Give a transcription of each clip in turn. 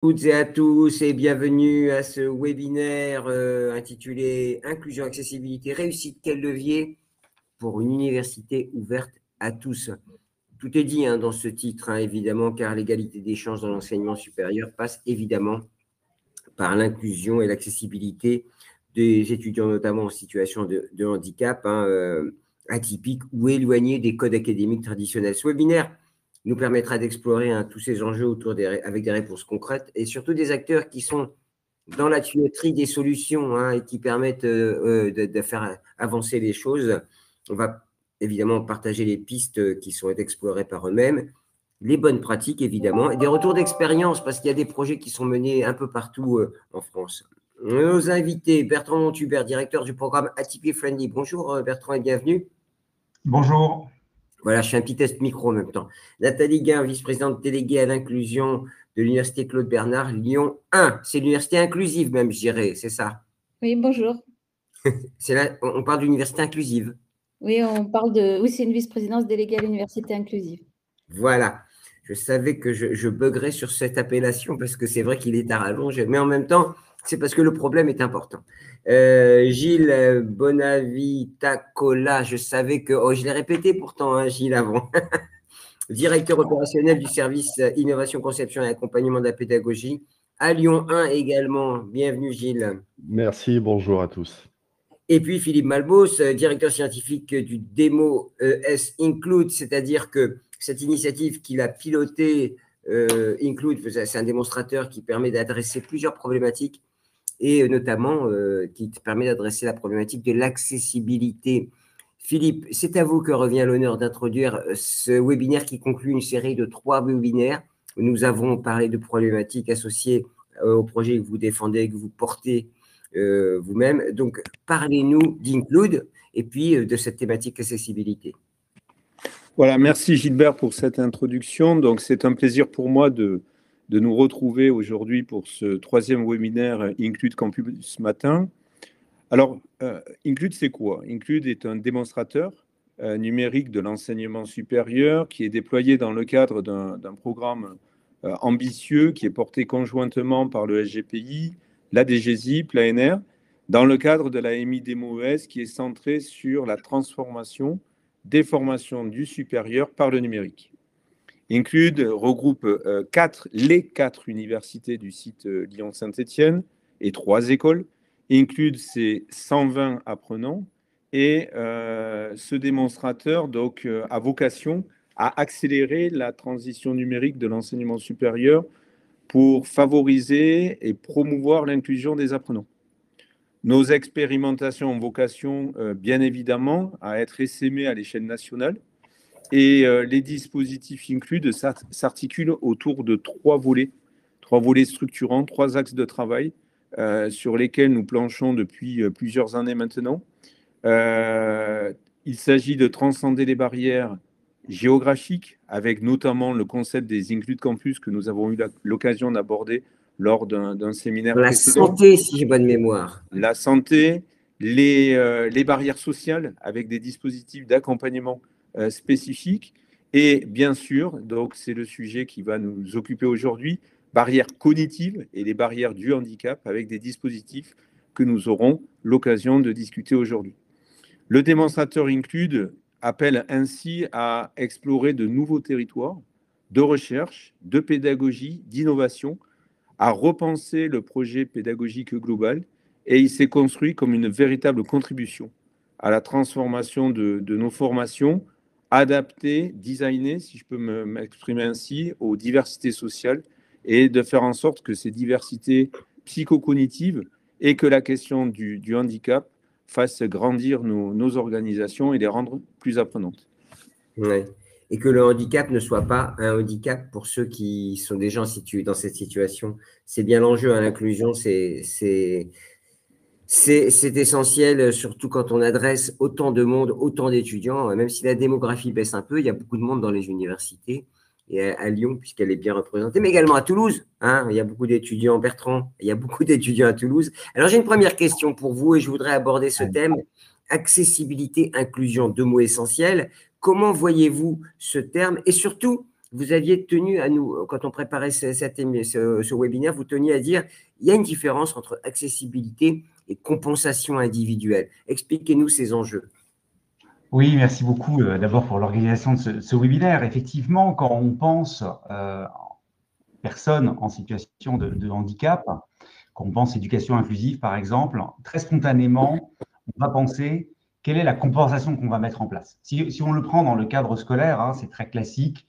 Toutes et à tous et bienvenue à ce webinaire intitulé Inclusion, accessibilité, réussite, quel levier pour une université ouverte à tous. Tout est dit dans ce titre, évidemment, car l'égalité des chances dans l'enseignement supérieur passe évidemment par l'inclusion et l'accessibilité des étudiants, notamment en situation de handicap, atypiques ou éloignés des codes académiques traditionnels. Ce webinaire nous permettra d'explorer tous ces enjeux avec des réponses concrètes et surtout des acteurs qui sont dans la tuyauterie des solutions et qui permettent de faire avancer les choses. On va évidemment partager les pistes qui sont explorées par eux-mêmes, les bonnes pratiques évidemment, et des retours d'expérience parce qu'il y a des projets qui sont menés un peu partout en France. Nos invités, Bertrand Montubert, directeur du programme ATP Friendly. Bonjour Bertrand et bienvenue. Bonjour. Voilà, je fais un petit test micro en même temps. Nathalie Guin, vice-présidente déléguée à l'inclusion de l'Université Claude Bernard, Lyon 1. C'est l'université inclusive même, je dirais, c'est ça? Oui, bonjour. Là, on parle d'université inclusive. Oui, oui, c'est une vice-présidence déléguée à l'université inclusive. Voilà. Je savais que je buggerais sur cette appellation parce que c'est vrai qu'il est à rallonge, mais en même temps, c'est parce que le problème est important. Gilles Bonavitacola, je savais que… Oh, je l'ai répété pourtant, Gilles, avant. Directeur opérationnel du service Innovation, Conception et Accompagnement de la pédagogie à Lyon 1 également. Bienvenue, Gilles. Merci, bonjour à tous. Et puis Philippe Malbos, directeur scientifique du Demo ES Include, c'est-à-dire que cette initiative qu'il a pilotée, Include, c'est un démonstrateur qui permet d'adresser plusieurs problématiques et notamment qui permet d'adresser la problématique de l'accessibilité. Philippe, c'est à vous que revient l'honneur d'introduire ce webinaire qui conclut une série de 3 webinaires où nous avons parlé de problématiques associées au projet que vous défendez, que vous portez vous-même. Donc, parlez-nous d'Include et puis de cette thématique accessibilité. Voilà, merci Gilbert pour cette introduction. Donc, c'est un plaisir pour moi de nous retrouver aujourd'hui pour ce 3e webinaire Include Campus Matin. Alors, Include, c'est quoi? Include est un démonstrateur numérique de l'enseignement supérieur qui est déployé dans le cadre d'un programme ambitieux qui est porté conjointement par le SGPI, la DGZIP, l'ANR, dans le cadre de la MI Demo ES qui est centrée sur la transformation des formations du supérieur par le numérique. Include regroupe les 4 universités du site Lyon-Saint-Étienne et 3 écoles. Include, c'est 120 apprenants et ce démonstrateur donc, a vocation à accélérer la transition numérique de l'enseignement supérieur pour favoriser et promouvoir l'inclusion des apprenants. Nos expérimentations ont vocation, bien évidemment, à être essaimées à l'échelle nationale et les dispositifs Include s'articulent autour de 3 volets structurants, 3 axes de travail sur lesquels nous planchons depuis plusieurs années maintenant. Il s'agit de transcender les barrières géographiques, avec notamment le concept des Include Campus que nous avons eu l'occasion d'aborder lors d'un séminaire précédent. La santé, si j'ai bonne mémoire. La santé, les barrières sociales, avec des dispositifs d'accompagnement spécifiques. Et bien sûr, donc c'est le sujet qui va nous occuper aujourd'hui, barrières cognitives et les barrières du handicap, avec des dispositifs que nous aurons l'occasion de discuter aujourd'hui. Le démonstrateur Include appelle ainsi à explorer de nouveaux territoires de recherche, de pédagogie, d'innovation, à repenser le projet pédagogique global, et il s'est construit comme une véritable contribution à la transformation de nos formations, adaptées, designées, si je peux m'exprimer ainsi, aux diversités sociales, et de faire en sorte que ces diversités psychocognitives et que la question du handicap fasse grandir nos organisations et les rendre plus apprenantes. Ouais. Et que le handicap ne soit pas un handicap pour ceux qui sont déjà situés dans cette situation. C'est bien l'enjeu, l'inclusion, c'est essentiel, surtout quand on adresse autant de monde, autant d'étudiants. Même si la démographie baisse un peu, il y a beaucoup de monde dans les universités, et à Lyon, puisqu'elle est bien représentée, mais également à Toulouse. Il y a beaucoup d'étudiants, Bertrand, il y a beaucoup d'étudiants à Toulouse. Alors, j'ai une première question pour vous, et je voudrais aborder ce thème, accessibilité, inclusion, 2 mots essentiels. Comment voyez-vous ce terme? Et surtout, vous aviez tenu à nous, quand on préparait ce webinaire, vous teniez à dire il y a une différence entre accessibilité et compensation individuelle. Expliquez-nous ces enjeux. Oui, merci beaucoup d'abord pour l'organisation de ce webinaire. Effectivement, quand on pense personnes en situation de handicap, quand on pense éducation inclusive, par exemple, très spontanément, on va penser quelle est la compensation qu'on va mettre en place. Si on le prend dans le cadre scolaire, hein, c'est très classique.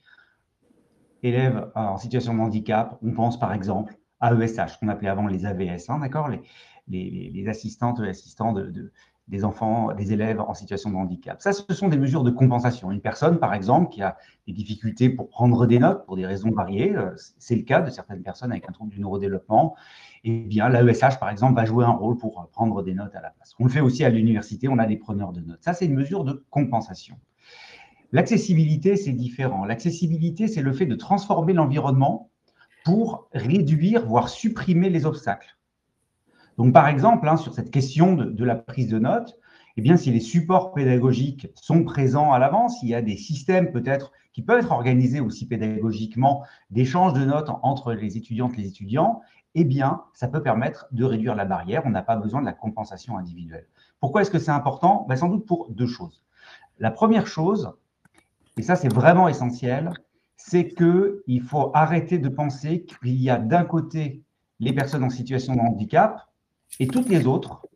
Élèves en situation de handicap, on pense par exemple à ESH, qu'on appelait avant les AVS, hein, d'accord, les assistantes et assistants des enfants, des élèves en situation de handicap. Ça, ce sont des mesures de compensation. Une personne, par exemple, qui a des difficultés pour prendre des notes pour des raisons variées, c'est le cas de certaines personnes avec un trouble du neurodéveloppement, eh bien, l'AESH, par exemple, va jouer un rôle pour prendre des notes à la place. On le fait aussi à l'université, on a des preneurs de notes. Ça, c'est une mesure de compensation. L'accessibilité, c'est différent. L'accessibilité, c'est le fait de transformer l'environnement pour réduire, voire supprimer les obstacles. Donc, par exemple, hein, sur cette question de la prise de notes, eh bien, si les supports pédagogiques sont présents à l'avance, il y a des systèmes peut-être qui peuvent être organisés aussi pédagogiquement d'échange de notes entre les étudiantes et les étudiants, eh bien, ça peut permettre de réduire la barrière. On n'a pas besoin de la compensation individuelle. Pourquoi est-ce que c'est important? Sans doute pour deux choses. La première chose, et ça c'est vraiment essentiel, c'est qu'il faut arrêter de penser qu'il y a d'un côté les personnes en situation de handicap et toutes les autres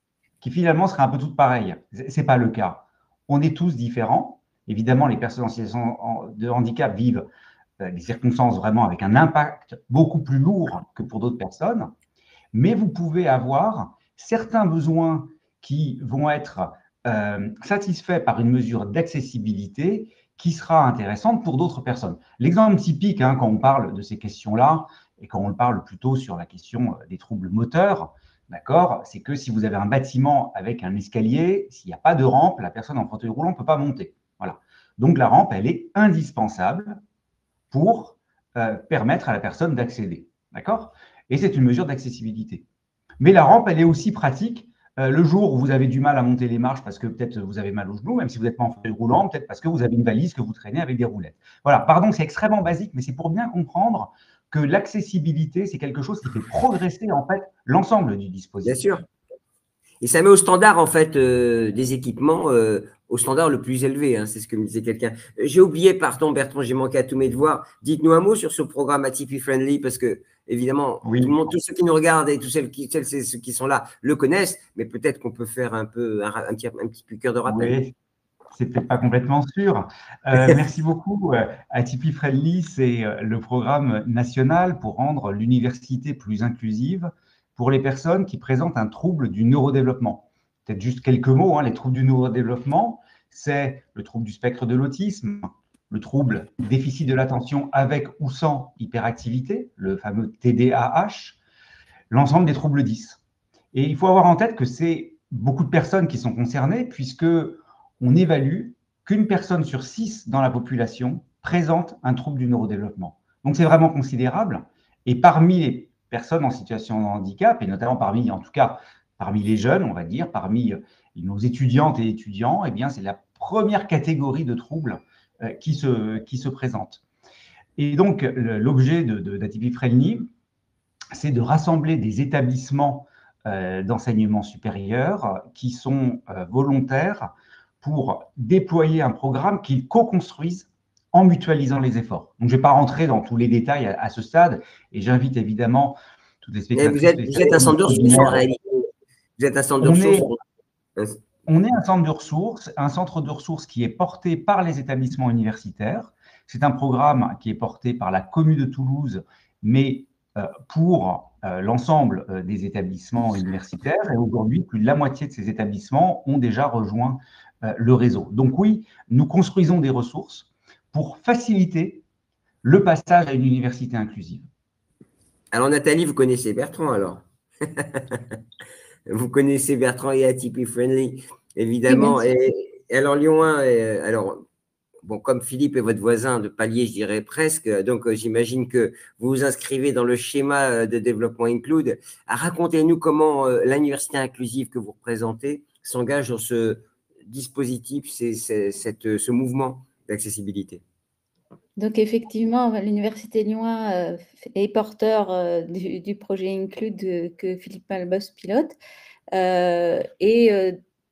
qui finalement seraient un peu toutes pareilles. Ce n'est pas le cas. On est tous différents. Évidemment, les personnes en situation de handicap vivent des circonstances vraiment avec un impact beaucoup plus lourd que pour d'autres personnes, mais vous pouvez avoir certains besoins qui vont être satisfaits par une mesure d'accessibilité qui sera intéressante pour d'autres personnes. L'exemple typique, hein, quand on parle de ces questions-là, et quand on le parle plutôt sur la question des troubles moteurs, d'accord, c'est que si vous avez un bâtiment avec un escalier, s'il n'y a pas de rampe, la personne en fauteuil roulant ne peut pas monter. Voilà. Donc la rampe, elle est indispensable pour permettre à la personne d'accéder. D'accord? Et c'est une mesure d'accessibilité. Mais la rampe, elle est aussi pratique le jour où vous avez du mal à monter les marches parce que peut-être vous avez mal au genou, même si vous n'êtes pas en fauteuil roulant, peut-être parce que vous avez une valise que vous traînez avec des roulettes. Voilà, pardon, c'est extrêmement basique, mais c'est pour bien comprendre que l'accessibilité, c'est quelque chose qui fait progresser en fait l'ensemble du dispositif. Bien sûr. Et ça met au standard, en fait, des équipements au standard le plus élevé. Hein, c'est ce que me disait quelqu'un. J'ai oublié, pardon, Bertrand, j'ai manqué à tous mes devoirs. Dites-nous un mot sur ce programme Atypie Friendly, parce que, évidemment, oui. tout le monde, tous ceux qui nous regardent et tous ceux qui sont là le connaissent, mais peut-être qu'on peut faire un petit piqûre de rappel. Oui. C'est peut-être pas complètement sûr. Merci beaucoup. Atypie Friendly, c'est le programme national pour rendre l'université plus inclusive pour les personnes qui présentent un trouble du neurodéveloppement. Peut-être juste quelques mots, hein, les troubles du neurodéveloppement, c'est le trouble du spectre de l'autisme, le trouble déficit de l'attention avec ou sans hyperactivité, le fameux TDAH, l'ensemble des troubles 10. Et il faut avoir en tête que c'est beaucoup de personnes qui sont concernées puisque on évalue qu'une personne sur 6 dans la population présente un trouble du neurodéveloppement. Donc, c'est vraiment considérable. Et parmi les personnes en situation de handicap, et notamment parmi les jeunes, on va dire, parmi nos étudiantes et étudiants, eh bien, c'est la première catégorie de troubles qui se présente. Et donc, l'objet d'Atypie Friendly, c'est de rassembler des établissements d'enseignement supérieur qui sont volontaires pour déployer un programme qu'ils co-construisent en mutualisant les efforts. Donc, je ne vais pas rentrer dans tous les détails à ce stade, et j'invite évidemment toutes les spectatrices. Vous êtes un centre de ressources en réalité. Vous êtes un centre de ressources. On est un centre de ressources qui est porté par les établissements universitaires. C'est un programme qui est porté par la commune de Toulouse, mais pour l'ensemble des établissements universitaires. Et aujourd'hui, plus de la moitié de ces établissements ont déjà rejoint le réseau. Donc oui, nous construisons des ressources pour faciliter le passage à une université inclusive. Alors Nathalie, vous connaissez Bertrand alors? Vous connaissez Bertrand et Atypie Friendly, évidemment. Oui, et alors Lyon 1, alors, bon, comme Philippe est votre voisin de palier, je dirais presque, donc j'imagine que vous vous inscrivez dans le schéma de développement Include. Racontez-nous comment l'université inclusive que vous représentez s'engage dans ce dispositif, ce mouvement d'accessibilité. Donc, effectivement, l'Université Lyon est porteur du projet Include que Philippe Malbos pilote.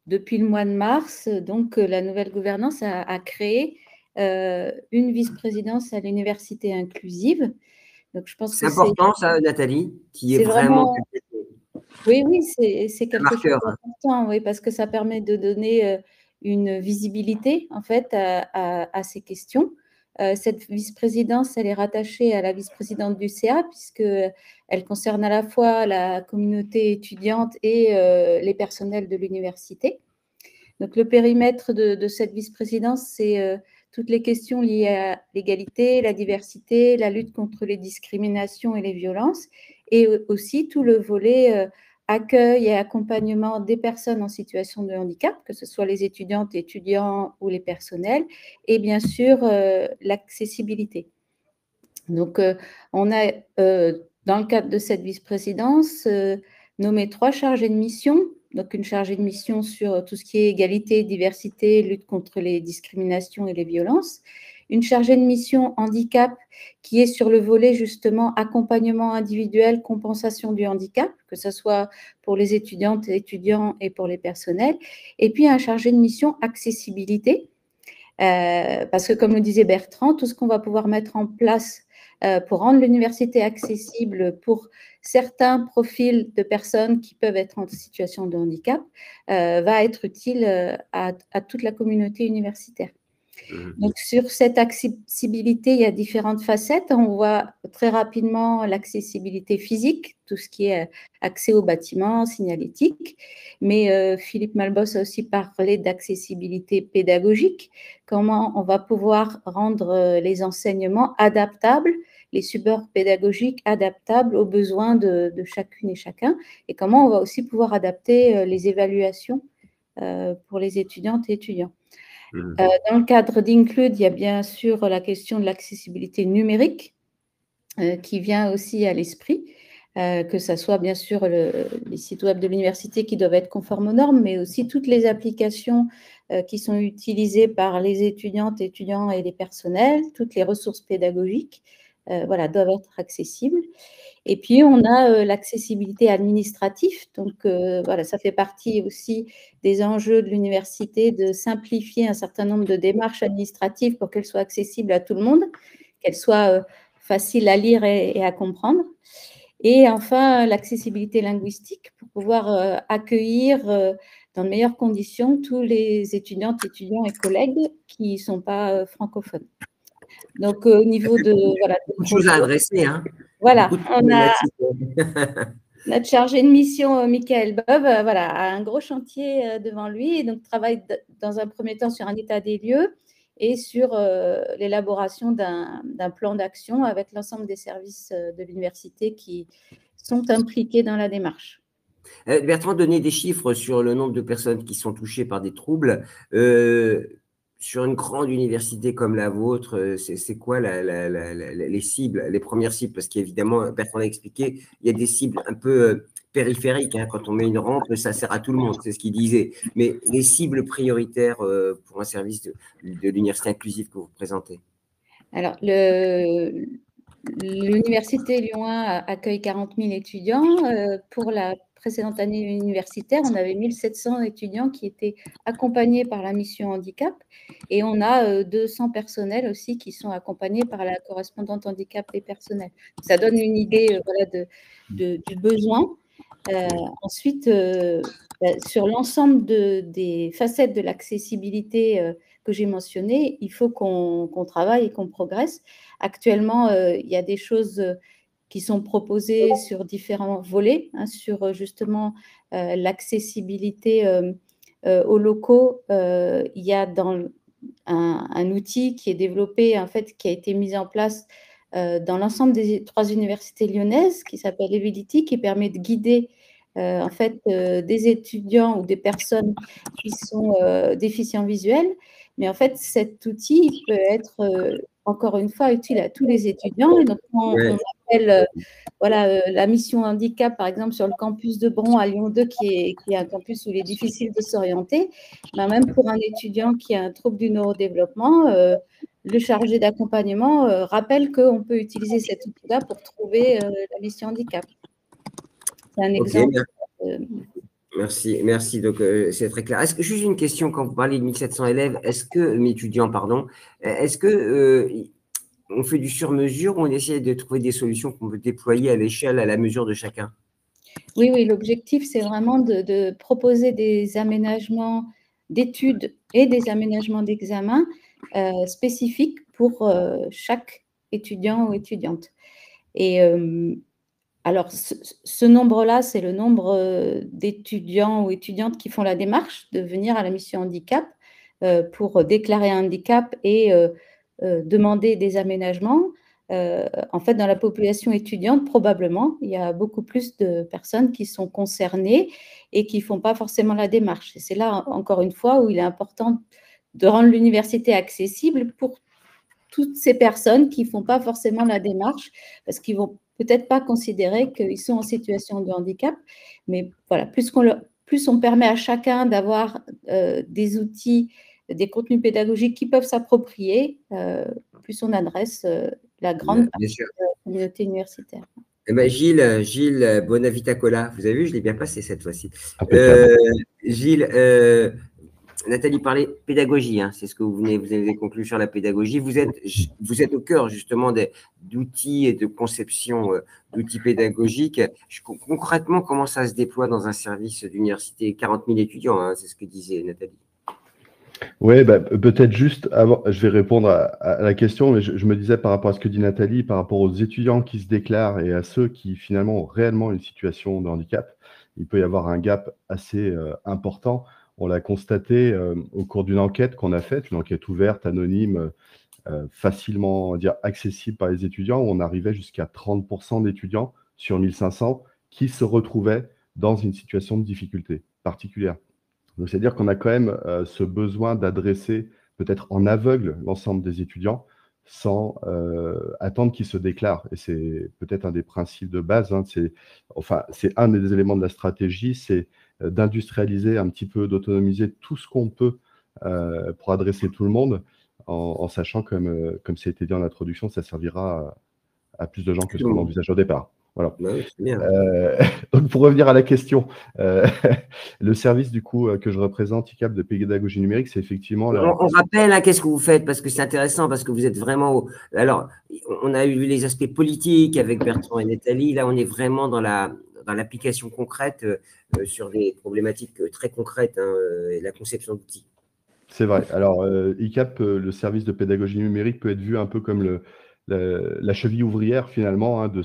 Depuis le mois de mars, donc, la nouvelle gouvernance a créé une vice-présidence à l'université inclusive. Donc, je pense C'est que important, ça, Nathalie, qui est c'est vraiment vraiment… Oui, c'est quelque chose marqueur. d'important, oui, parce que ça permet de donner une visibilité, en fait, à ces questions. Cette vice-présidence, elle est rattachée à la vice-présidente du CA, puisqu'elle concerne à la fois la communauté étudiante et les personnels de l'université. Donc, le périmètre de cette vice-présidence, c'est toutes les questions liées à l'égalité, la diversité, la lutte contre les discriminations et les violences, et aussi tout le volet accueil et accompagnement des personnes en situation de handicap, que ce soit les étudiantes, étudiants ou les personnels, et bien sûr l'accessibilité. Donc, on a, dans le cadre de cette vice-présidence, nommé 3 chargés de mission. Donc, une chargée de mission sur tout ce qui est égalité, diversité, lutte contre les discriminations et les violences. Une chargée de mission handicap qui est sur le volet justement accompagnement individuel, compensation du handicap, que ce soit pour les étudiantes et étudiants et pour les personnels. Et puis, un chargé de mission accessibilité. Parce que, comme le disait Bertrand, tout ce qu'on va pouvoir mettre en place pour rendre l'université accessible pour certains profils de personnes qui peuvent être en situation de handicap va être utile à toute la communauté universitaire. Donc, sur cette accessibilité, il y a différentes facettes. On voit très rapidement l'accessibilité physique, tout ce qui est accès aux bâtiments, signalétique. Mais Philippe Malbos a aussi parlé d'accessibilité pédagogique, comment on va pouvoir rendre les enseignements adaptables, les supports pédagogiques adaptables aux besoins de chacune et chacun, et comment on va aussi pouvoir adapter les évaluations pour les étudiantes et étudiants. Dans le cadre d'Include, il y a bien sûr la question de l'accessibilité numérique qui vient aussi à l'esprit, que ce soit bien sûr les sites web de l'université qui doivent être conformes aux normes, mais aussi toutes les applications qui sont utilisées par les étudiantes, étudiants et les personnels, toutes les ressources pédagogiques, doivent être accessibles. Et puis, on a l'accessibilité administrative. Donc, ça fait partie aussi des enjeux de l'université de simplifier un certain nombre de démarches administratives pour qu'elles soient accessibles à tout le monde, qu'elles soient faciles à lire et à comprendre. Et enfin, l'accessibilité linguistique pour pouvoir accueillir dans de meilleures conditions tous les étudiantes, étudiants et collègues qui ne sont pas francophones. Donc, au niveau de… Beaucoup de choses à adresser. Hein. Voilà, on a notre chargé de mission, Michael Bove, a un gros chantier devant lui et donc travaille dans un premier temps sur un état des lieux et sur l'élaboration d'un plan d'action avec l'ensemble des services de l'université qui sont impliqués dans la démarche. Bertrand donnait des chiffres sur le nombre de personnes qui sont touchées par des troubles. Sur une grande université comme la vôtre, c'est quoi les cibles, les premières cibles? Parce qu'évidemment, Bertrand l'a expliqué, il y a des cibles un peu périphériques. Hein. Quand on met une rampe, ça sert à tout le monde, c'est ce qu'il disait. Mais les cibles prioritaires pour un service de l'université inclusive que vous présentez? Alors, l'université Lyon 1 accueille 40 000 étudiants. Pour la précédente année universitaire, on avait 1700 étudiants qui étaient accompagnés par la mission handicap et on a 200 personnels aussi qui sont accompagnés par la correspondante handicap et personnel. Ça donne une idée du besoin. Ensuite, sur l'ensemble des facettes de l'accessibilité que j'ai mentionnées, il faut qu'on travaille et qu'on progresse. Actuellement, il y a des choses qui sont proposées sur différents volets, hein, sur justement l'accessibilité aux locaux. Il y a un outil qui est développé, en fait, qui a été mis en place dans l'ensemble des 3 universités lyonnaises, qui s'appelle Evility, qui permet de guider en fait des étudiants ou des personnes qui sont déficients visuels. Mais en fait, cet outil peut être encore une fois utile à tous les étudiants. Et donc, on appelle la mission handicap, par exemple, sur le campus de Bron à Lyon 2, qui est un campus où il est difficile de s'orienter. Ben, même pour un étudiant qui a un trouble du neurodéveloppement, le chargé d'accompagnement rappelle qu'on peut utiliser cet outil-là pour trouver la mission handicap. C'est un exemple. Merci. Donc, c'est très clair. Juste une question, quand vous parlez de 1700 élèves, étudiants, pardon, est-ce que on fait du sur-mesure ou on essaie de trouver des solutions qu'on peut déployer à l'échelle, à la mesure de chacun? Oui, l'objectif, c'est vraiment de proposer des aménagements d'études et des aménagements d'examen spécifiques pour chaque étudiant ou étudiante. Et alors, ce nombre-là, c'est le nombre d'étudiants ou étudiantes qui font la démarche de venir à la mission handicap pour déclarer un handicap et demander des aménagements. En fait, dans la population étudiante, probablement, il y a beaucoup plus de personnes qui sont concernées et qui ne font pas forcément la démarche. Et c'est là, encore une fois, où il est important de rendre l'université accessible pour toutes ces personnes qui ne font pas forcément la démarche, parce qu'ils ne vont peut-être pas considérer qu'ils sont en situation de handicap. Mais voilà, plus on permet à chacun d'avoir des outils, des contenus pédagogiques qui peuvent s'approprier, plus on adresse la grande partie de la communauté universitaire. Gilles Bonavitacola, vous avez vu, je l'ai bien passé cette fois-ci. Gilles, Nathalie parlait pédagogie, hein, c'est ce que vous avez conclu sur la pédagogie. Vous êtes au cœur justement d'outils et de conception d'outils pédagogiques. Concrètement, comment ça se déploie dans un service d'université? 40 000 étudiants, hein, c'est ce que disait Nathalie. Oui, peut-être juste avant, je vais répondre à la question, mais je me disais par rapport à ce que dit Nathalie, par rapport aux étudiants qui se déclarent et à ceux qui finalement ont réellement une situation de handicap, il peut y avoir un gap assez important. On l'a constaté au cours d'une enquête qu'on a faite, une enquête ouverte, anonyme, facilement accessible par les étudiants, où on arrivait jusqu'à 30% d'étudiants sur 1500 qui se retrouvaient dans une situation de difficulté particulière. Donc, c'est-à-dire qu'on a quand même ce besoin d'adresser peut-être en aveugle l'ensemble des étudiants sans attendre qu'ils se déclarent. Et c'est peut-être un des principes de base, hein, c'est un des éléments de la stratégie, c'est d'industrialiser un petit peu, d'autonomiser tout ce qu'on peut pour adresser tout le monde, en sachant, comme ça a été dit en introduction, ça servira à plus de gens que ce qu'on envisage au départ. Voilà. Donc, pour revenir à la question, le service du coup que je représente, ICAP de pédagogie numérique, c'est effectivement… On rappelle, hein, qu'est-ce que vous faites, parce que c'est intéressant, parce que vous êtes vraiment… Alors, on a eu les aspects politiques avec Bertrand et Nathalie. Là, on est vraiment dans l'application concrète sur des problématiques très concrètes, hein, et la conception d'outils. C'est vrai. Alors, ICAP, le service de pédagogie numérique, peut être vu un peu comme la cheville ouvrière, finalement, hein, de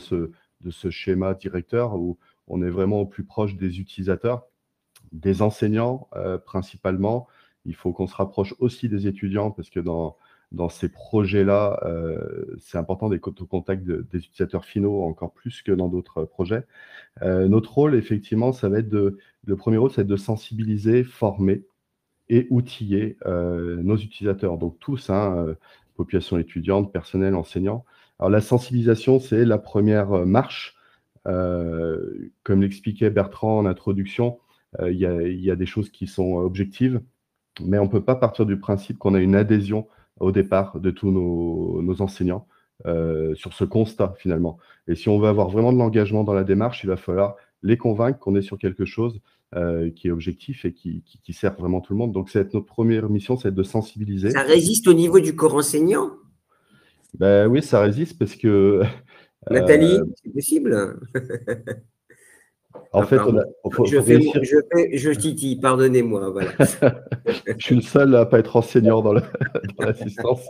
ce schéma directeur où on est vraiment au plus proche des utilisateurs, des enseignants principalement. Il faut qu'on se rapproche aussi des étudiants parce que dans ces projets-là, c'est important d'être au contact des utilisateurs finaux encore plus que dans d'autres projets. Notre rôle, effectivement, ça va être le premier rôle, c'est de sensibiliser, former et outiller nos utilisateurs. Donc tous, hein, population étudiante, personnel, enseignant. Alors la sensibilisation, c'est la première marche. Comme l'expliquait Bertrand en introduction, il y a des choses qui sont objectives, mais on ne peut pas partir du principe qu'on a une adhésion au départ de tous nos enseignants sur ce constat finalement. Et si on veut avoir vraiment de l'engagement dans la démarche, il va falloir les convaincre qu'on est sur quelque chose qui est objectif et qui sert vraiment tout le monde. Donc, notre première mission, c'est de sensibiliser. Ça résiste au niveau du corps enseignant? Oui, ça résiste parce que… Nathalie, c'est possible? En fait, je titille, pardonnez-moi. Voilà. Je suis le seul à ne pas être enseignant dans l'assistance.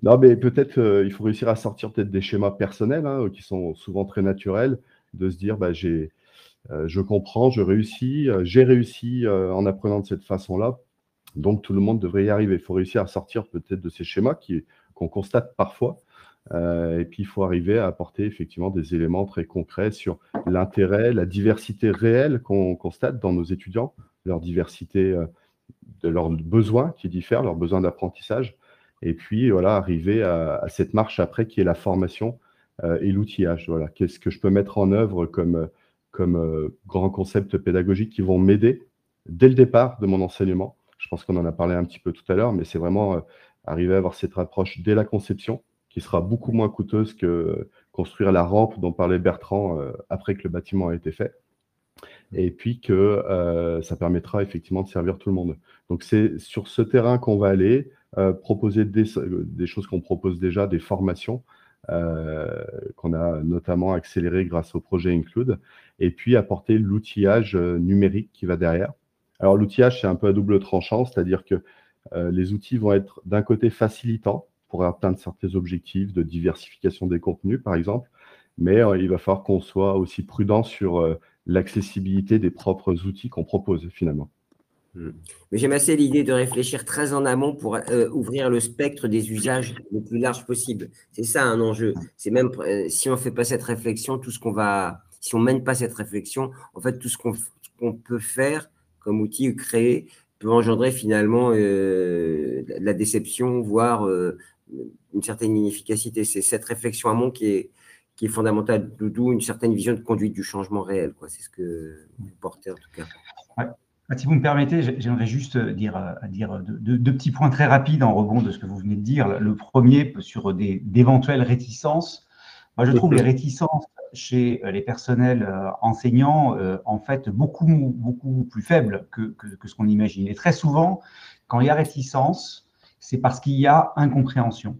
Non, mais peut-être il faut réussir à sortir peut-être des schémas personnels, hein, qui sont souvent très naturels, de se dire je comprends, j'ai réussi en apprenant de cette façon-là, donc tout le monde devrait y arriver. Il faut réussir à sortir peut-être de ces schémas qu'on constate parfois, et puis il faut arriver à apporter effectivement des éléments très concrets sur l'intérêt, la diversité réelle qu'on constate dans nos étudiants, leur diversité de leurs besoins qui diffèrent, leurs besoins d'apprentissage, et puis voilà, arriver à cette marche après qui est la formation et l'outillage. Voilà, qu'est-ce que je peux mettre en œuvre comme grands concepts pédagogiques qui vont m'aider dès le départ de mon enseignement. Je pense qu'on en a parlé un petit peu tout à l'heure, mais c'est vraiment arriver à avoir cette approche dès la conception, qui sera beaucoup moins coûteuse que construire la rampe dont parlait Bertrand après que le bâtiment a été fait. Et puis que ça permettra effectivement de servir tout le monde. Donc c'est sur ce terrain qu'on va aller, proposer des choses qu'on propose déjà, des formations qu'on a notamment accélérées grâce au projet Include, et puis apporter l'outillage numérique qui va derrière. Alors l'outillage, c'est un peu à double tranchant, c'est-à-dire que les outils vont être d'un côté facilitants pour atteindre certains objectifs de diversification des contenus, par exemple, mais il va falloir qu'on soit aussi prudent sur l'accessibilité des propres outils qu'on propose finalement. Mais j'aime assez l'idée de réfléchir très en amont pour ouvrir le spectre des usages le plus large possible. C'est ça un enjeu. C'est même si on ne fait pas cette réflexion, si on ne mène pas cette réflexion, en fait, tout ce qu'on peut faire comme outil créé peut engendrer finalement la déception, voire une certaine inefficacité. C'est cette réflexion amont qui est fondamentale, d'où une certaine vision de conduite du changement réel. C'est ce que vous portez en tout cas. Ouais. Si vous me permettez, j'aimerais juste dire deux petits points très rapides en rebond de ce que vous venez de dire. Le premier, sur d'éventuelles réticences. Moi, je trouve les réticences chez les personnels enseignants, en fait, beaucoup plus faibles que ce qu'on imagine. Et très souvent, quand il y a réticence, c'est parce qu'il y a incompréhension.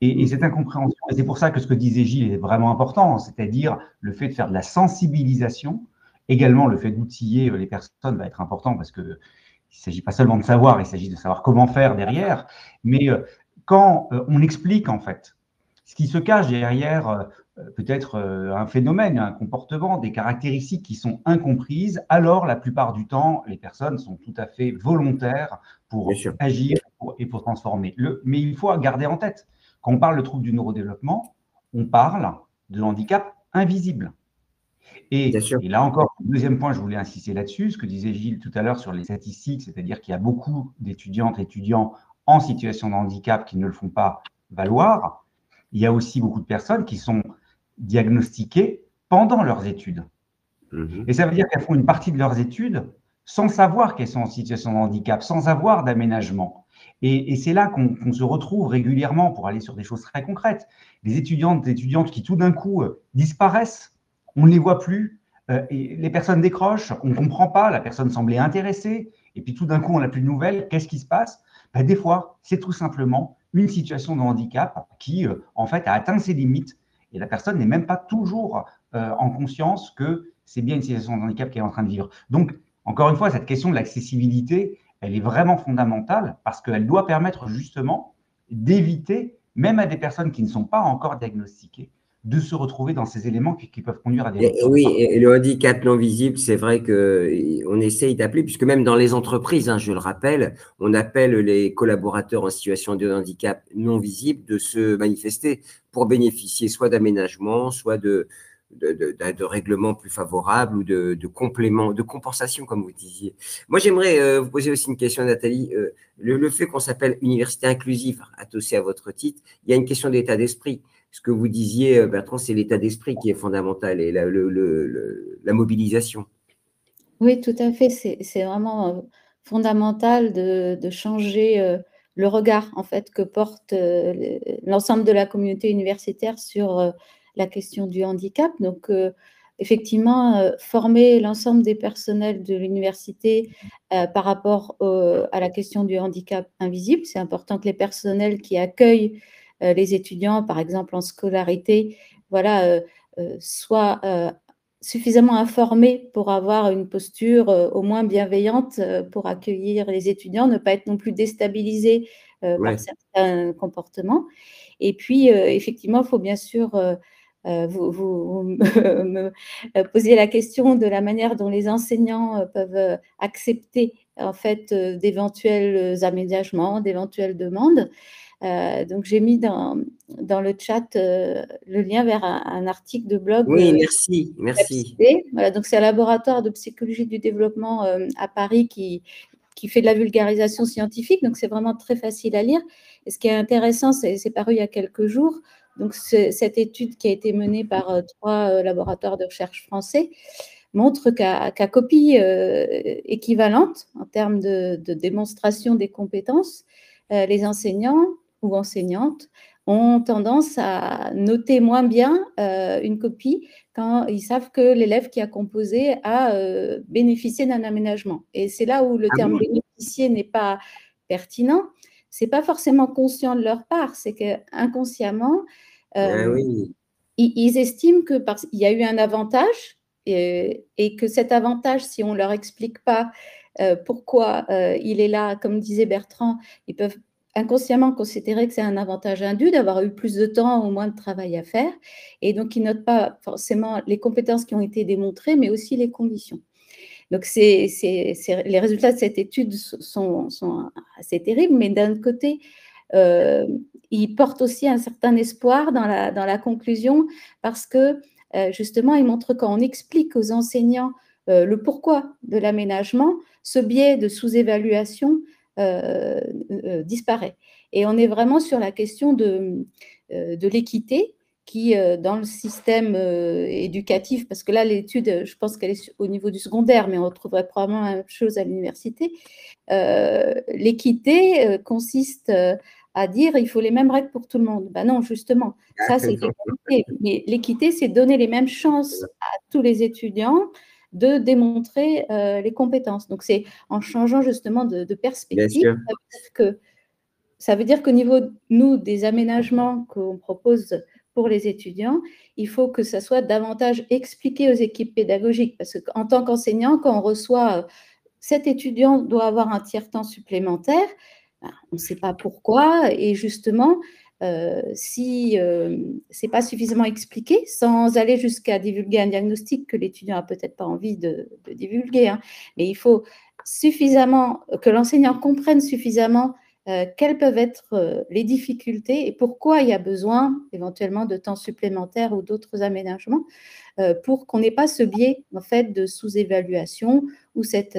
Et cette incompréhension, et c'est pour ça que ce que disait Gilles est vraiment important, c'est-à-dire le fait de faire de la sensibilisation. Également, le fait d'outiller les personnes va être important parce qu'il ne s'agit pas seulement de savoir, il s'agit de savoir comment faire derrière. Mais quand on explique, en fait, ce qui se cache derrière peut-être un phénomène, un comportement, des caractéristiques qui sont incomprises, alors la plupart du temps, les personnes sont tout à fait volontaires pour agir et pour transformer. Mais il faut garder en tête, quand on parle de trouble du neurodéveloppement, on parle de handicap invisible. Et là encore, deuxième point, je voulais insister là-dessus, ce que disait Gilles tout à l'heure sur les statistiques, c'est-à-dire qu'il y a beaucoup d'étudiantes et étudiants en situation de handicap qui ne le font pas valoir. Il y a aussi beaucoup de personnes qui sont diagnostiquées pendant leurs études. Et ça veut dire qu'elles font une partie de leurs études sans savoir qu'elles sont en situation de handicap, sans avoir d'aménagement. Et c'est là qu'on se retrouve régulièrement pour aller sur des choses très concrètes. Les étudiantes et étudiantes qui tout d'un coup disparaissent. On ne les voit plus, et les personnes décrochent, on ne comprend pas, la personne semblait intéressée, et puis tout d'un coup, on n'a plus de nouvelles. Qu'est-ce qui se passe? Des fois, c'est tout simplement une situation de handicap qui, en fait, a atteint ses limites, et la personne n'est même pas toujours en conscience que c'est bien une situation de handicap qu'elle est en train de vivre. Donc, encore une fois, cette question de l'accessibilité, elle est vraiment fondamentale, parce qu'elle doit permettre justement d'éviter, même à des personnes qui ne sont pas encore diagnostiquées, de se retrouver dans ces éléments qui peuvent conduire à des ruptures. Oui, et le handicap non visible, c'est vrai qu'on essaye d'appeler, puisque même dans les entreprises, je le rappelle, on appelle les collaborateurs en situation de handicap non visible de se manifester pour bénéficier soit d'aménagement, soit de règlements plus favorables ou de compléments, de compensation, comme vous disiez. Moi, j'aimerais vous poser aussi une question, Nathalie. Le fait qu'on s'appelle université inclusive, adossé à votre titre, il y a une question d'état d'esprit. Ce que vous disiez, Bertrand, c'est l'état d'esprit qui est fondamental et la mobilisation. Oui, tout à fait. C'est vraiment fondamental de changer le regard en fait, que porte l'ensemble de la communauté universitaire sur la question du handicap. Donc, effectivement, former l'ensemble des personnels de l'université par rapport à la question du handicap invisible. C'est important que les personnels qui accueillent les étudiants, par exemple en scolarité, soient suffisamment informés pour avoir une posture au moins bienveillante pour accueillir les étudiants, ne pas être non plus déstabilisés par certains comportements. Et puis, effectivement, il faut bien sûr vous me posiez la question de la manière dont les enseignants peuvent accepter en fait d'éventuels aménagements, d'éventuelles demandes. Donc, j'ai mis dans le chat le lien vers un article de blog. Oui, merci. Voilà, donc c'est un laboratoire de psychologie du développement à Paris qui fait de la vulgarisation scientifique, donc c'est vraiment très facile à lire. Et ce qui est intéressant, c'est paru il y a quelques jours, donc cette étude qui a été menée par 3 laboratoires de recherche français montre qu'à copie équivalente en termes de démonstration des compétences, les enseignants ou enseignantes ont tendance à noter moins bien une copie quand ils savent que l'élève qui a composé a bénéficié d'un aménagement. Et c'est là où le Ah terme bon? bénéficier n'est pas pertinent. C'est pas forcément conscient de leur part, c'est que inconsciemment, Ah oui. ils estiment que parce qu'il y a eu un avantage et que cet avantage, si on leur explique pas pourquoi il est là, comme disait Bertrand, ils peuvent inconsciemment considérer que c'est un avantage indu d'avoir eu plus de temps ou moins de travail à faire. Et donc, ils notent pas forcément les compétences qui ont été démontrées, mais aussi les conditions. Donc, les résultats de cette étude sont assez terribles, mais d'un autre côté, ils portent aussi un certain espoir dans la conclusion parce que, justement, ils montrent quand on explique aux enseignants le pourquoi de l'aménagement, ce biais de sous-évaluation disparaît. Et on est vraiment sur la question de l'équité qui, dans le système éducatif, parce que là, l'étude, je pense qu'elle est au niveau du secondaire, mais on retrouverait probablement la même chose à l'université. L'équité consiste à dire il faut les mêmes règles pour tout le monde. Ben non, justement, ça c'est l'égalité. Mais l'équité, c'est donner les mêmes chances à tous les étudiants de démontrer les compétences. Donc c'est en changeant justement de perspective. Ça veut dire qu'au niveau, nous, des aménagements qu'on propose pour les étudiants, il faut que ça soit davantage expliqué aux équipes pédagogiques. Parce qu'en tant qu'enseignant, quand on reçoit cet étudiant doit avoir un tiers-temps supplémentaire, ben, on ne sait pas pourquoi. Et justement, si ce n'est pas suffisamment expliqué, sans aller jusqu'à divulguer un diagnostic que l'étudiant n'a peut-être pas envie de divulguer, hein, mais il faut suffisamment que l'enseignant comprenne suffisamment quelles peuvent être les difficultés et pourquoi il y a besoin éventuellement de temps supplémentaire ou d'autres aménagements pour qu'on n'ait pas ce biais en fait de sous-évaluation ou cette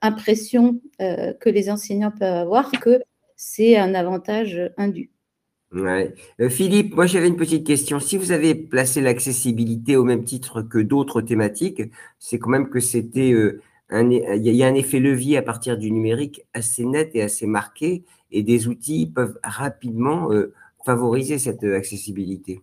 impression que les enseignants peuvent avoir que c'est un avantage indu. Ouais. Philippe, moi j'avais une petite question. Si vous avez placé l'accessibilité au même titre que d'autres thématiques, c'est quand même que c'était il y a un effet levier à partir du numérique assez net et assez marqué, et des outils peuvent rapidement favoriser cette accessibilité.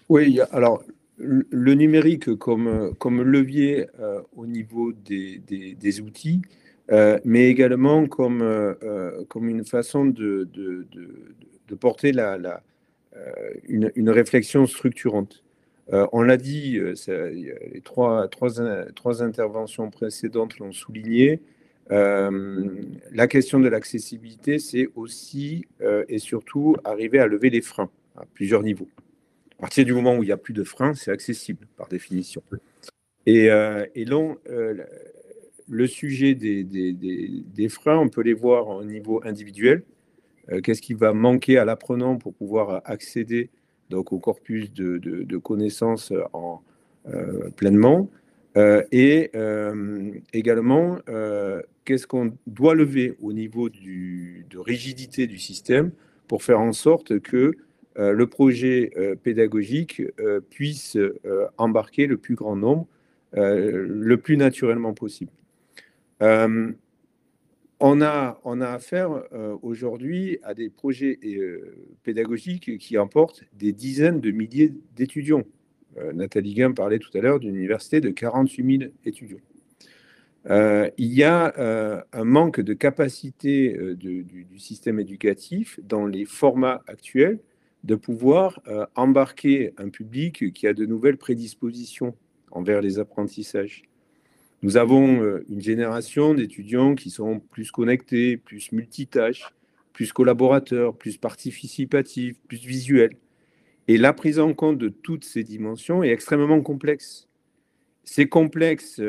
Oui, alors le numérique comme levier au niveau des outils, mais également comme une façon de porter une réflexion structurante. On l'a dit, les trois interventions précédentes l'ont souligné. La question de l'accessibilité, c'est aussi et surtout arriver à lever les freins à plusieurs niveaux. À partir du moment où il n'y a plus de freins, c'est accessible par définition. Et donc, le sujet des freins, on peut les voir au niveau individuel. Qu'est-ce qui va manquer à l'apprenant pour pouvoir accéder donc, au corpus de connaissances pleinement, et également qu'est-ce qu'on doit lever au niveau de rigidité du système pour faire en sorte que le projet pédagogique puisse embarquer le plus grand nombre le plus naturellement possible. On a affaire aujourd'hui à des projets pédagogiques qui emportent des dizaines de milliers d'étudiants. Nathalie Guin parlait tout à l'heure d'une université de 48 000 étudiants. Il y a un manque de capacité du système éducatif dans les formats actuels de pouvoir embarquer un public qui a de nouvelles prédispositions envers les apprentissages. Nous avons une génération d'étudiants qui sont plus connectés, plus multitâches, plus collaborateurs, plus participatifs, plus visuels. Et la prise en compte de toutes ces dimensions est extrêmement complexe. C'est complexe,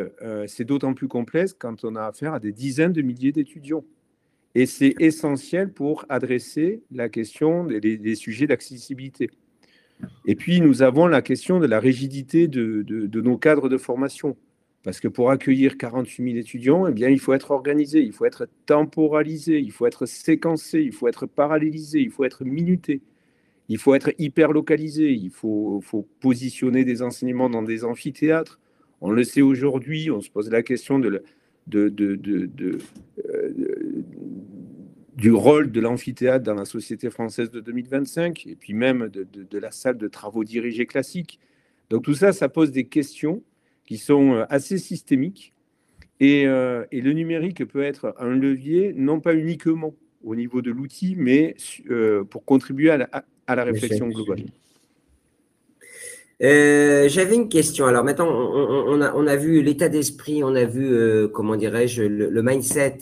c'est d'autant plus complexe quand on a affaire à des dizaines de milliers d'étudiants. Et c'est essentiel pour adresser la question des sujets d'accessibilité. Et puis, nous avons la question de la rigidité de nos cadres de formation. Parce que pour accueillir 48 000 étudiants, eh bien, il faut être organisé, il faut être temporalisé, il faut être séquencé, il faut être parallélisé, il faut être minuté, il faut être hyper localisé, il faut positionner des enseignements dans des amphithéâtres. On le sait aujourd'hui, du du rôle de l'amphithéâtre dans la société française de 2025, et puis même de la salle de travaux dirigés classique. Donc tout ça, ça pose des questions qui sont assez systémiques, et le numérique peut être un levier, non pas uniquement au niveau de l'outil, mais pour contribuer à la réflexion globale. J'avais une question. Alors maintenant, on a vu l'état d'esprit, on a vu, comment dirais-je, le mindset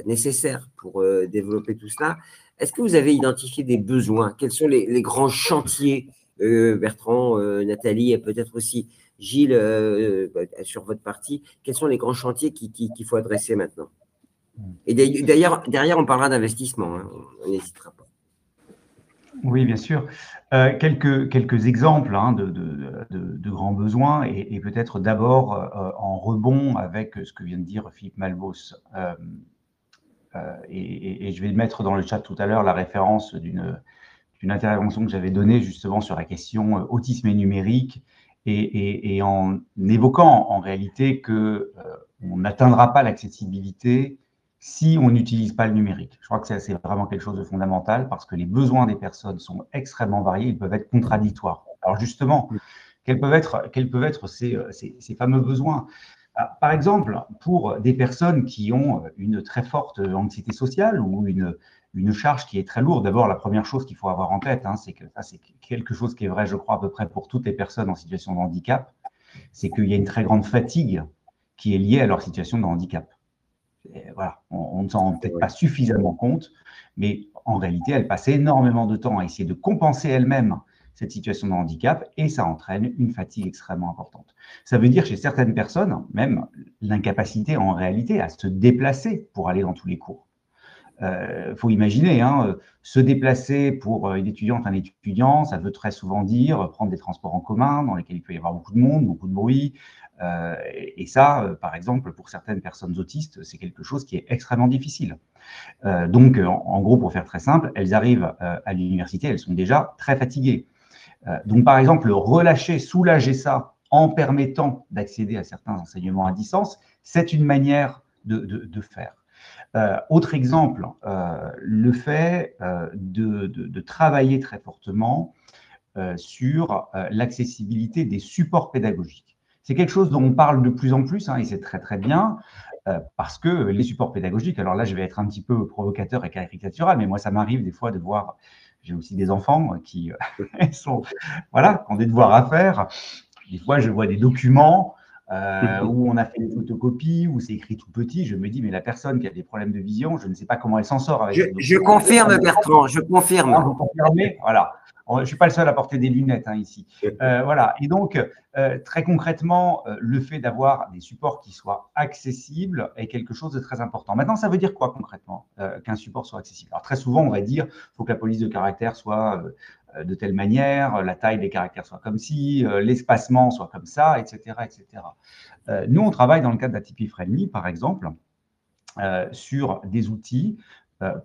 nécessaire pour développer tout cela. Est-ce que vous avez identifié des besoins? Quels sont les grands chantiers, Bertrand, Nathalie, et peut-être aussi Gilles, sur votre partie? Quels sont les grands chantiers qu'il faut adresser maintenant? Et d'ailleurs, derrière, on parlera d'investissement, hein, on n'hésitera pas. Oui, bien sûr. Quelques exemples hein, de grands besoins et peut-être d'abord en rebond avec ce que vient de dire Philippe Malbos. Et je vais mettre dans le chat tout à l'heure la référence d'une intervention que j'avais donnée justement sur la question autisme et numérique et en évoquant en réalité qu'on n'atteindra pas l'accessibilité si on n'utilise pas le numérique. Je crois que c'est vraiment quelque chose de fondamental parce que les besoins des personnes sont extrêmement variés, ils peuvent être contradictoires. Alors justement, quels peuvent être ces fameux besoins? Par exemple, pour des personnes qui ont une très forte anxiété sociale ou une charge qui est très lourde, d'abord, la première chose qu'il faut avoir en tête, hein, c'est que ça, c'est quelque chose qui est vrai, je crois, à peu près pour toutes les personnes en situation de handicap, c'est qu'il y a une très grande fatigue qui est liée à leur situation de handicap. Et voilà, on ne s'en rend peut-être pas suffisamment compte, mais en réalité, elles passent énormément de temps à essayer de compenser elles-mêmes cette situation de handicap et ça entraîne une fatigue extrêmement importante. Ça veut dire chez certaines personnes, même l'incapacité en réalité à se déplacer pour aller dans tous les cours. Faut imaginer, hein, se déplacer pour une étudiante, un étudiant, ça veut très souvent dire prendre des transports en commun dans lesquels il peut y avoir beaucoup de monde, beaucoup de bruit. Et ça, par exemple, pour certaines personnes autistes, c'est quelque chose qui est extrêmement difficile. Donc, en gros, pour faire très simple, elles arrivent à l'université, elles sont déjà très fatiguées. Donc, par exemple, relâcher, soulager ça en permettant d'accéder à certains enseignements à distance, c'est une manière de faire. Autre exemple, le fait de travailler très fortement sur l'accessibilité des supports pédagogiques. C'est quelque chose dont on parle de plus en plus, hein, et c'est très très bien, parce que les supports pédagogiques, alors là je vais être un petit peu provocateur et caricatural, mais moi ça m'arrive des fois de voir, j'ai aussi des enfants qui voilà, qui ont des devoirs à faire. Des fois je vois des documents où on a fait des photocopies, où c'est écrit tout petit, je me dis, mais la personne qui a des problèmes de vision, je ne sais pas comment elle s'en sort avec ces Je confirme, Bertrand, je confirme. Vous confirmez, voilà. Je ne suis pas le seul à porter des lunettes hein, ici. Voilà. Et donc, très concrètement, le fait d'avoir des supports qui soient accessibles est quelque chose de très important. Maintenant, ça veut dire quoi concrètement qu'un support soit accessible? Alors, très souvent, on va dire qu'il faut que la police de caractère soit de telle manière, la taille des caractères soit comme ci, l'espacement soit comme ça, etc. etc. Nous, on travaille dans le cadre d'Atypi Friendly, par exemple, sur des outils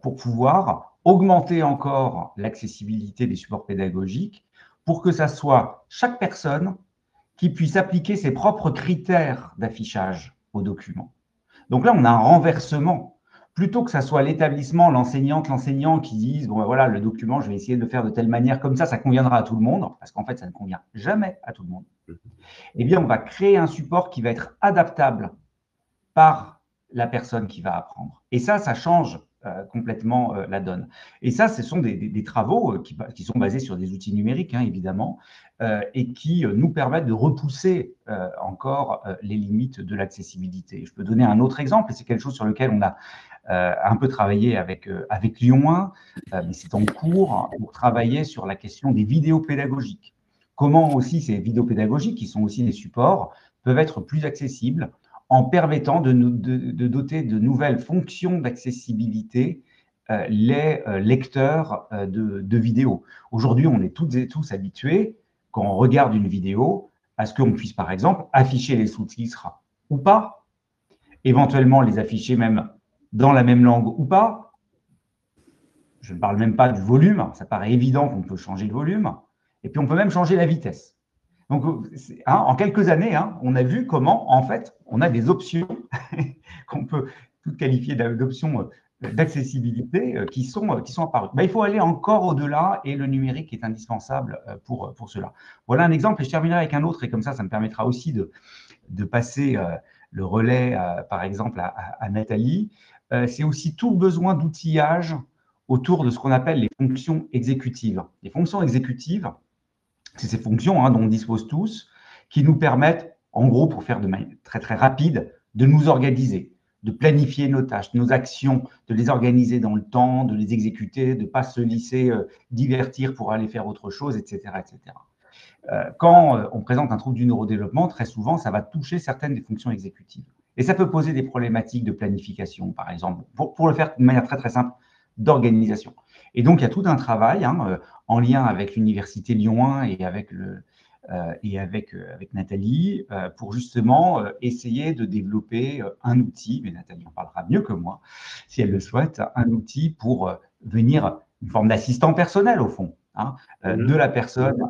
pour pouvoir augmenter encore l'accessibilité des supports pédagogiques pour que ça soit chaque personne qui puisse appliquer ses propres critères d'affichage au document. Donc là, on a un renversement. Plutôt que ça soit l'établissement, l'enseignante, l'enseignant qui disent, bon, ben voilà, le document, je vais essayer de le faire de telle manière, comme ça conviendra à tout le monde, parce qu'en fait, ça ne convient jamais à tout le monde. Eh bien, on va créer un support qui va être adaptable par la personne qui va apprendre. Et ça change complètement la donne. Et ça, ce sont des travaux qui sont basés sur des outils numériques, hein, évidemment, et qui nous permettent de repousser encore les limites de l'accessibilité. Je peux donner un autre exemple, et c'est quelque chose sur lequel on a un peu travaillé avec Lyon 1, mais c'est en cours pour travailler sur la question des vidéos pédagogiques. Comment aussi ces vidéos pédagogiques, qui sont aussi des supports, peuvent être plus accessibles en permettant de doter de nouvelles fonctions d'accessibilité les lecteurs de vidéos. Aujourd'hui, on est toutes et tous habitués, quand on regarde une vidéo, à ce qu'on puisse, par exemple, afficher les sous-titres ou pas, éventuellement les afficher même dans la même langue ou pas. Je ne parle même pas du volume, ça paraît évident qu'on peut changer le volume, et puis on peut même changer la vitesse. Donc, hein, en quelques années, hein, on a vu comment, en fait, on a des options qu'on peut toutes qualifier d'options d'accessibilité qui sont apparus. Il faut aller encore au-delà et le numérique est indispensable pour cela. Voilà un exemple et je terminerai avec un autre et comme ça me permettra aussi de passer le relais, par exemple, à Nathalie. C'est aussi tout besoin d'outillage autour de ce qu'on appelle les fonctions exécutives. Les fonctions exécutives, c'est ces fonctions dont on dispose tous, qui nous permettent, en gros, pour faire de manière très, très rapide, de nous organiser, de planifier nos tâches, nos actions, de les organiser dans le temps, de les exécuter, de ne pas se laisser divertir pour aller faire autre chose, etc. etc. Quand on présente un trouble du neurodéveloppement, très souvent, ça va toucher certaines des fonctions exécutives. Et ça peut poser des problématiques de planification, par exemple, pour le faire de manière très, très simple, d'organisation. Et donc, il y a tout un travail en lien avec l'Université Lyon 1 et avec Nathalie pour justement essayer de développer un outil, mais Nathalie en parlera mieux que moi, si elle le souhaite, un outil pour venir, une forme d'assistant personnel au fond, de la personne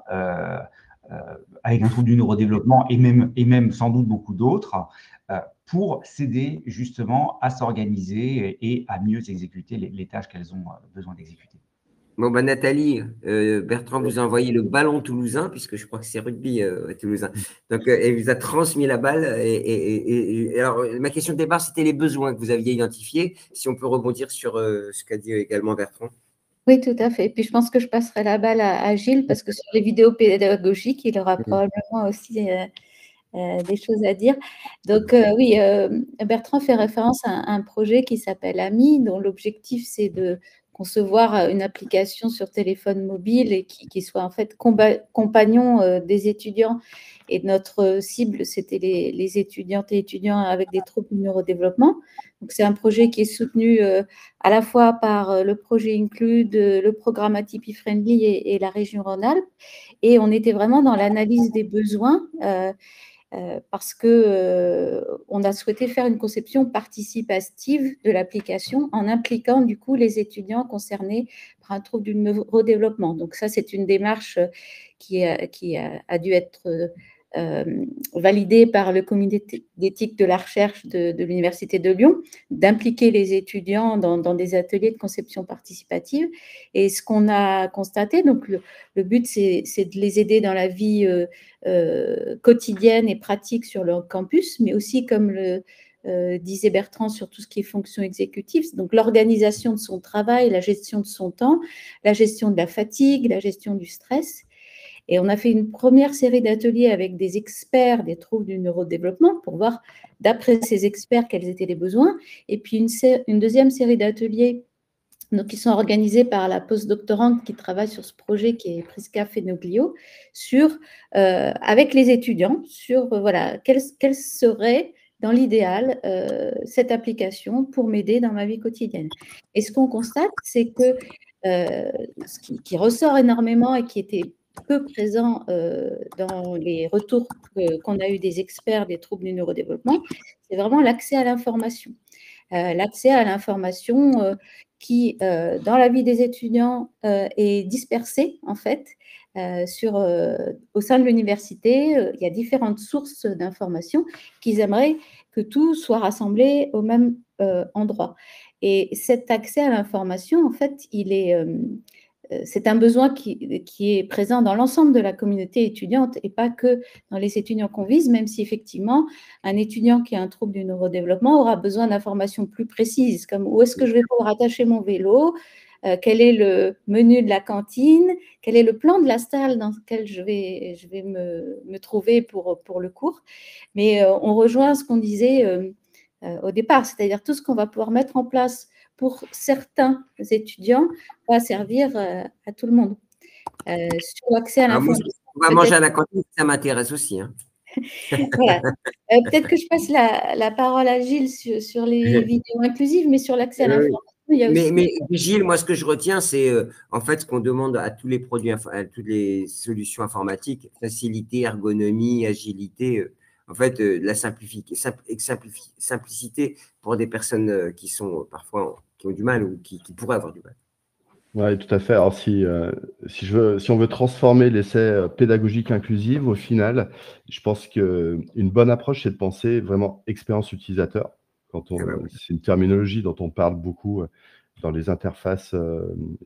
avec un trouble du neurodéveloppement et même sans doute beaucoup d'autres, pour s'aider justement à s'organiser et à mieux exécuter les tâches qu'elles ont besoin d'exécuter. Bon, Nathalie, Bertrand vous a envoyé le ballon toulousain, puisque je crois que c'est rugby toulousain. Donc, elle vous a transmis la balle. Alors, ma question de départ, c'était les besoins que vous aviez identifiés. Si on peut rebondir sur ce qu'a dit également Bertrand. Oui, tout à fait. Et puis, je pense que je passerai la balle à Gilles, parce que sur les vidéos pédagogiques, il aura probablement aussi des choses à dire. Donc, oui, Bertrand fait référence à un projet qui s'appelle AMI, dont l'objectif, c'est de concevoir une application sur téléphone mobile et qui soit en fait compagnon des étudiants. Et notre cible, c'était les étudiantes et étudiants avec des troubles du neurodéveloppement. Donc, c'est un projet qui est soutenu à la fois par le projet Include, le programme Atypie Friendly et la région Rhône-Alpes. Et on était vraiment dans l'analyse des besoins parce qu'on a souhaité faire une conception participative de l'application en impliquant du coup les étudiants concernés par un trouble du neurodéveloppement. Donc ça, c'est une démarche qui a dû être validée par le comité d'éthique de la recherche de l'Université de Lyon, d'impliquer les étudiants dans des ateliers de conception participative. Et ce qu'on a constaté, donc le but, c'est de les aider dans la vie quotidienne et pratique sur leur campus, mais aussi, comme le disait Bertrand, sur tout ce qui est fonction exécutive, donc l'organisation de son travail, la gestion de son temps, la gestion de la fatigue, la gestion du stress. Et on a fait une première série d'ateliers avec des experts des troubles du neurodéveloppement pour voir, d'après ces experts, quels étaient les besoins. Et puis une deuxième série d'ateliers qui sont organisés par la postdoctorante qui travaille sur ce projet, qui est Prisca Fenoglio, avec les étudiants, sur voilà, quelle serait, dans l'idéal, cette application pour m'aider dans ma vie quotidienne. Et ce qu'on constate, c'est que ce qui ressort énormément et qui était peu présent dans les retours qu'on a eu des experts des troubles du neurodéveloppement, c'est vraiment l'accès à l'information. L'accès à l'information qui, dans la vie des étudiants, est dispersé, en fait, au sein de l'université. Il y a différentes sources d'informations qu'ils aimeraient que tout soit rassemblé au même endroit. Et cet accès à l'information, en fait, c'est un besoin qui est présent dans l'ensemble de la communauté étudiante et pas que dans les étudiants qu'on vise, même si effectivement, un étudiant qui a un trouble du neurodéveloppement aura besoin d'informations plus précises, comme où est-ce que je vais pouvoir attacher mon vélo, quel est le menu de la cantine, quel est le plan de la salle dans lequel je vais me trouver pour le cours. Mais on rejoint ce qu'on disait au départ, c'est-à-dire tout ce qu'on va pouvoir mettre en place pour certains étudiants va servir à tout le monde. Sur l'accès à l'information. On va manger à la cantine, ça m'intéresse aussi. Voilà. Peut-être que je passe la parole à Gilles sur les vidéos inclusives, mais sur l'accès à l'information, il y a aussi… Mais Gilles, moi, ce que je retiens, c'est en fait ce qu'on demande à tous les produits, à toutes les solutions informatiques, facilité, ergonomie, agilité, en fait, la simplicité pour des personnes qui sont parfois qui ont du mal ou qui pourraient avoir du mal. Oui, tout à fait. Alors, si on veut transformer l'essai pédagogique inclusive, au final, je pense qu'une bonne approche, c'est de penser vraiment expérience utilisateur. C'est une terminologie dont on parle beaucoup dans les interfaces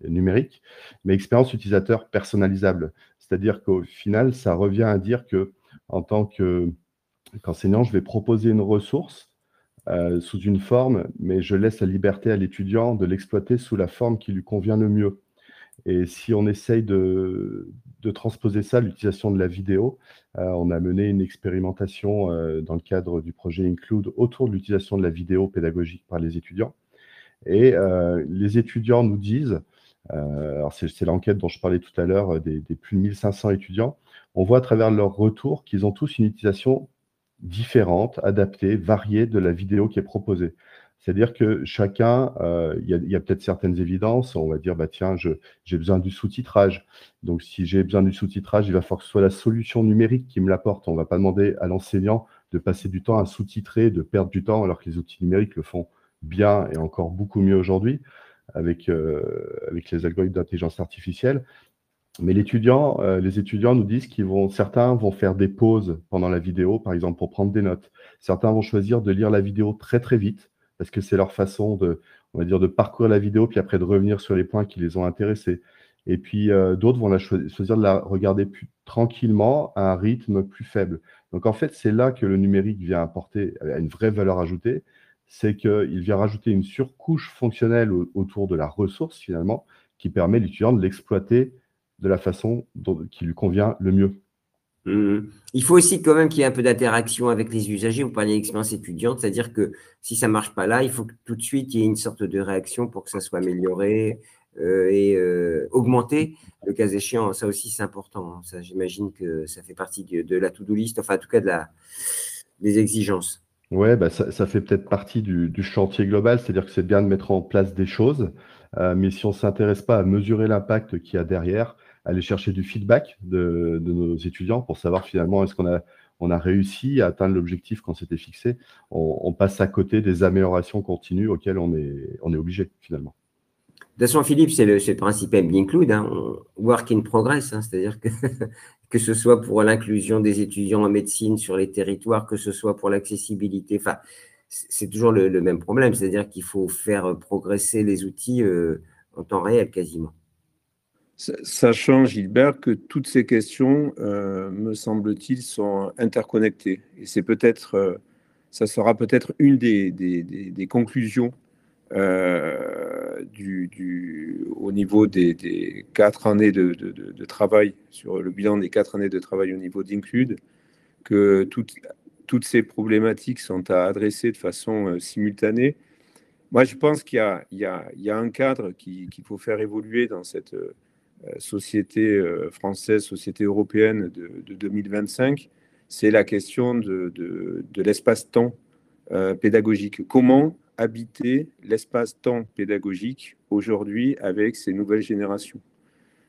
numériques, mais expérience utilisateur personnalisable. C'est-à-dire qu'au final, ça revient à dire que en tant qu'enseignant, je vais proposer une ressource sous une forme, mais je laisse la liberté à l'étudiant de l'exploiter sous la forme qui lui convient le mieux. Et si on essaye de transposer ça à l'utilisation de la vidéo, on a mené une expérimentation dans le cadre du projet Include autour de l'utilisation de la vidéo pédagogique par les étudiants. Et les étudiants nous disent, alors c'est l'enquête dont je parlais tout à l'heure, des plus de 1500 étudiants, on voit à travers leurs retours qu'ils ont tous une utilisation différente, adaptée, variée de la vidéo qui est proposée. C'est-à-dire que chacun, il y a peut-être certaines évidences, on va dire, bah, tiens, j'ai besoin du sous-titrage. Donc, si j'ai besoin du sous-titrage, il va falloir que ce soit la solution numérique qui me l'apporte. On ne va pas demander à l'enseignant de passer du temps à sous-titrer, de perdre du temps, alors que les outils numériques le font bien et encore beaucoup mieux aujourd'hui avec les algorithmes d'intelligence artificielle. Mais les étudiants nous disent certains vont faire des pauses pendant la vidéo, par exemple, pour prendre des notes. Certains vont choisir de lire la vidéo très, très vite, parce que c'est leur façon on va dire, de parcourir la vidéo, puis après de revenir sur les points qui les ont intéressés. Et puis, d'autres vont choisir de la regarder plus tranquillement, à un rythme plus faible. Donc, en fait, c'est là que le numérique vient apporter une vraie valeur ajoutée. C'est qu'il vient rajouter une surcouche fonctionnelle autour de la ressource, finalement, qui permet à l'étudiant de l'exploiter de la façon qui lui convient le mieux. Il faut aussi quand même qu'il y ait un peu d'interaction avec les usagers. Vous parlez d'expérience étudiante, c'est-à-dire que si ça ne marche pas là, il faut que tout de suite il y ait une sorte de réaction pour que ça soit amélioré et augmenté, le cas échéant. Ça aussi, c'est important. Ça, j'imagine que ça fait partie de la to-do list, enfin en tout cas des exigences. Ouais, bah ça fait peut-être partie du chantier global, c'est-à-dire que c'est bien de mettre en place des choses, mais si on ne s'intéresse pas à mesurer l'impact qu'il y a derrière, aller chercher du feedback de nos étudiants pour savoir finalement est-ce qu'on a réussi à atteindre l'objectif qu'on s'était fixé, on passe à côté des améliorations continues auxquelles on est obligé finalement. De toute façon, Philippe, c'est le principe Include, hein, work in progress, hein, c'est-à-dire que ce soit pour l'inclusion des étudiants en médecine sur les territoires, que ce soit pour l'accessibilité, enfin, c'est toujours le même problème, c'est-à-dire qu'il faut faire progresser les outils en temps réel quasiment. Sachant, Gilbert, que toutes ces questions, me semble-t-il, sont interconnectées. Et c'est peut-être, ça sera peut-être une des conclusions au niveau des 4 années de travail, sur le bilan des 4 années de travail au niveau d'Include, que toutes ces problématiques sont à adresser de façon simultanée. Moi, je pense qu'il y a un cadre qu'il faut faire évoluer dans cette société française, société européenne de 2025, c'est la question de l'espace-temps pédagogique. Comment habiter l'espace-temps pédagogique aujourd'hui avec ces nouvelles générations?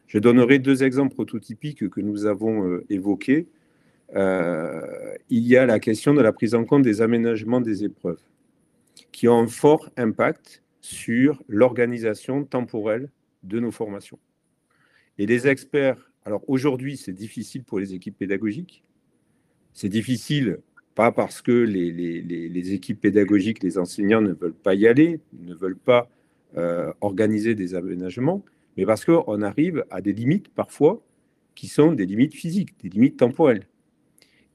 Je donnerai 2 exemples prototypiques que nous avons évoqués. Il y a la question de la prise en compte des aménagements des épreuves, qui ont un fort impact sur l'organisation temporelle de nos formations. Et les experts, alors aujourd'hui, c'est difficile pour les équipes pédagogiques. C'est difficile, pas parce que les équipes pédagogiques, les enseignants ne veulent pas y aller, ne veulent pas organiser des aménagements, mais parce qu'on arrive à des limites parfois qui sont des limites physiques, des limites temporelles.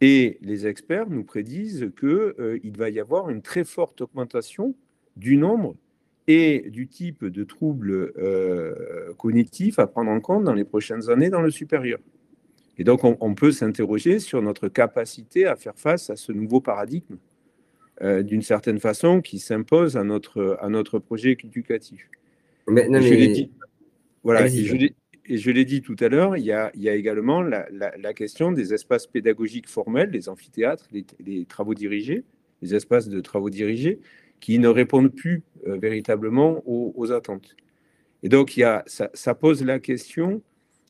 Et les experts nous prédisent qu'il va y avoir une très forte augmentation du nombre et du type de troubles cognitifs à prendre en compte dans les prochaines années dans le supérieur. Et donc, on peut s'interroger sur notre capacité à faire face à ce nouveau paradigme, d'une certaine façon, qui s'impose à notre projet éducatif. Et je l'ai dit tout à l'heure, il y a également la question des espaces pédagogiques formels, les amphithéâtres, les travaux dirigés, les espaces de travaux dirigés, qui ne répondent plus véritablement aux attentes. Et donc, ça pose la question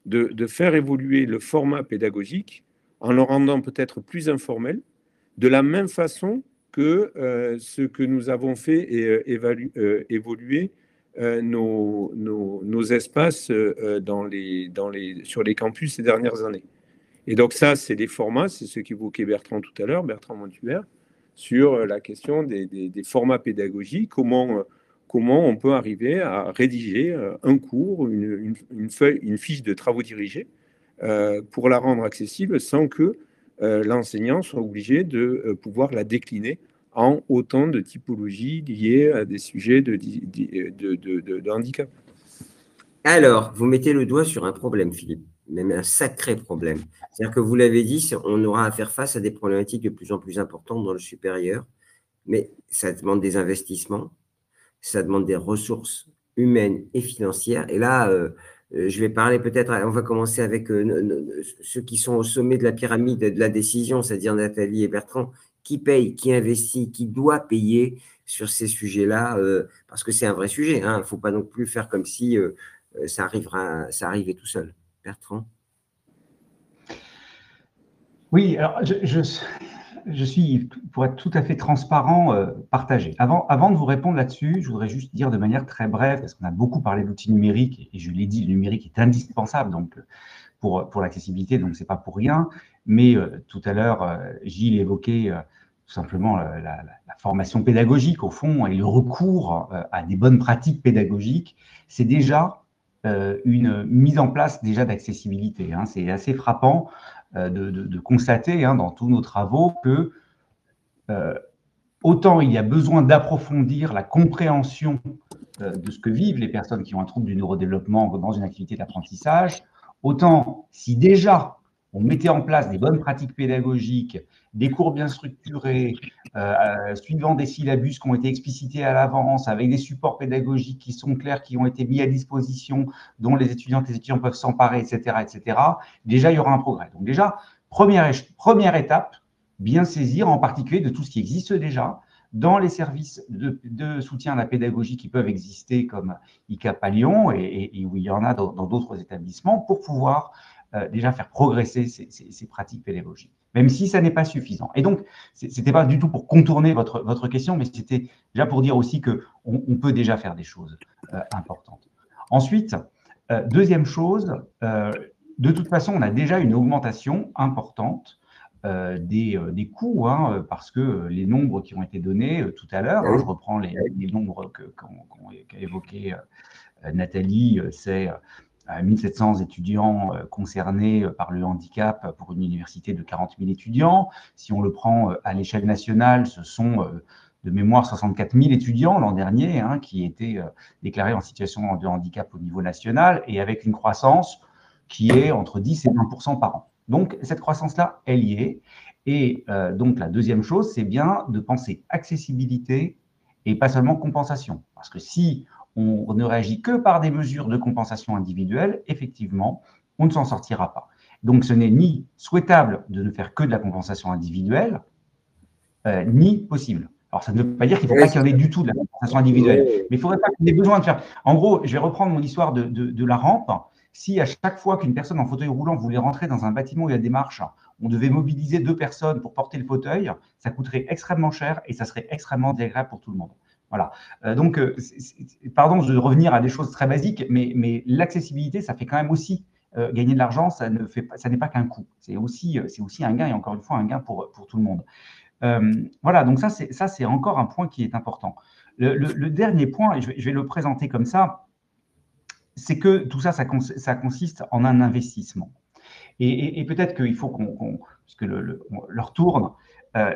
de faire évoluer le format pédagogique en le rendant peut-être plus informel, de la même façon que ce que nous avons fait évoluer nos espaces sur les campus ces dernières années. Et donc ça, c'est des formats, c'est ce qu'évoquait Bertrand tout à l'heure, Bertrand Montuer, sur la question des formats pédagogiques, comment on peut arriver à rédiger un cours, une fiche de travaux dirigés pour la rendre accessible sans que l'enseignant soit obligé de pouvoir la décliner en autant de typologies liées à des sujets de handicap. Alors, vous mettez le doigt sur un problème, Philippe, même un sacré problème. C'est-à-dire que vous l'avez dit, on aura à faire face à des problématiques de plus en plus importantes dans le supérieur, mais ça demande des investissements, ça demande des ressources humaines et financières. Et là, je vais parler peut-être, on va commencer avec ceux qui sont au sommet de la pyramide de la décision, c'est-à-dire Nathalie et Bertrand. Qui paye, qui investit, qui doit payer sur ces sujets-là, parce que c'est un vrai sujet. Il ne faut pas non plus faire comme si ça arrivait tout seul. Bertrand? Oui, alors je suis, pour être tout à fait transparent, partagé. Avant de vous répondre là-dessus, je voudrais juste dire de manière très brève, parce qu'on a beaucoup parlé d'outils numériques, et je l'ai dit, le numérique est indispensable donc, pour l'accessibilité, donc ce n'est pas pour rien. Mais tout à l'heure, Gilles évoquait tout simplement la formation pédagogique, au fond, et le recours à des bonnes pratiques pédagogiques. C'est déjà une mise en place déjà d'accessibilité. Hein. C'est assez frappant de constater dans tous nos travaux que autant il y a besoin d'approfondir la compréhension de ce que vivent les personnes qui ont un trouble du neurodéveloppement dans une activité d'apprentissage, autant si déjà on mettait en place des bonnes pratiques pédagogiques, des cours bien structurés, suivant des syllabus qui ont été explicités à l'avance, avec des supports pédagogiques qui sont clairs, qui ont été mis à disposition, dont les étudiants peuvent s'emparer, etc., etc., déjà, il y aura un progrès. Donc déjà, première étape, bien saisir en particulier de tout ce qui existe déjà dans les services de soutien à la pédagogie qui peuvent exister comme ICAP à Lyon et où il y en a dans d'autres établissements pour pouvoir déjà faire progresser ces pratiques pédagogiques, même si ça n'est pas suffisant. Et donc, ce n'était pas du tout pour contourner votre question, mais c'était déjà pour dire aussi qu'on peut déjà faire des choses importantes. Ensuite, deuxième chose, de toute façon, on a déjà une augmentation importante des coûts, parce que les nombres qui ont été donnés tout à l'heure, je reprends les nombres qu'a évoqué Nathalie, c'est 1700 étudiants concernés par le handicap pour une université de 40 000 étudiants. Si on le prend à l'échelle nationale, ce sont de mémoire 64 000 étudiants l'an dernier qui étaient déclarés en situation de handicap au niveau national et avec une croissance qui est entre 10 et 20% par an. Donc, cette croissance-là, elle y est. Et donc, la deuxième chose, c'est bien de penser accessibilité et pas seulement compensation. Parce que si on ne réagit que par des mesures de compensation individuelle, effectivement, on ne s'en sortira pas. Donc, ce n'est ni souhaitable de ne faire que de la compensation individuelle, ni possible. Alors, ça ne veut pas dire qu'il ne faut pas qu'il y en ait du tout de la compensation individuelle, mais il ne faudrait pas qu'il y ait besoin de faire… En gros, je vais reprendre mon histoire de la rampe. Si à chaque fois qu'une personne en fauteuil roulant voulait rentrer dans un bâtiment où il y a des marches, on devait mobiliser 2 personnes pour porter le fauteuil, ça coûterait extrêmement cher et ça serait extrêmement désagréable pour tout le monde. Voilà. Donc, pardon de revenir à des choses très basiques, mais l'accessibilité, ça fait quand même aussi gagner de l'argent, ça n'est pas qu'un coût. C'est aussi un gain, et encore une fois, un gain pour tout le monde. Voilà, donc ça, c'est encore un point qui est important. Le dernier point, et je vais le présenter comme ça, c'est que tout ça, ça consiste en un investissement. Et peut-être qu'il faut puisque le retourne,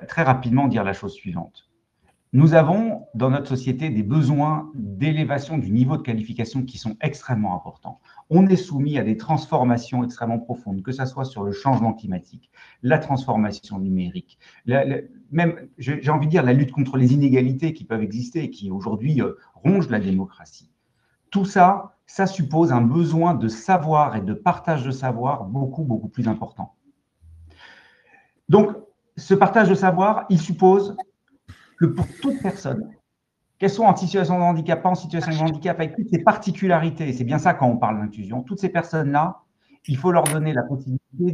très rapidement dire la chose suivante. Nous avons, dans notre société, des besoins d'élévation du niveau de qualification qui sont extrêmement importants. On est soumis à des transformations extrêmement profondes, que ce soit sur le changement climatique, la transformation numérique, même, j'ai envie de dire, la lutte contre les inégalités qui peuvent exister et qui, aujourd'hui, rongent la démocratie. Tout ça, ça suppose un besoin de savoir et de partage de savoir beaucoup, beaucoup plus important. Donc, ce partage de savoir, il suppose que pour toute personne, qu'elle soit en situation de handicap, pas en situation de handicap, avec toutes ses particularités, et c'est bien ça quand on parle d'inclusion, toutes ces personnes-là, il faut leur donner la possibilité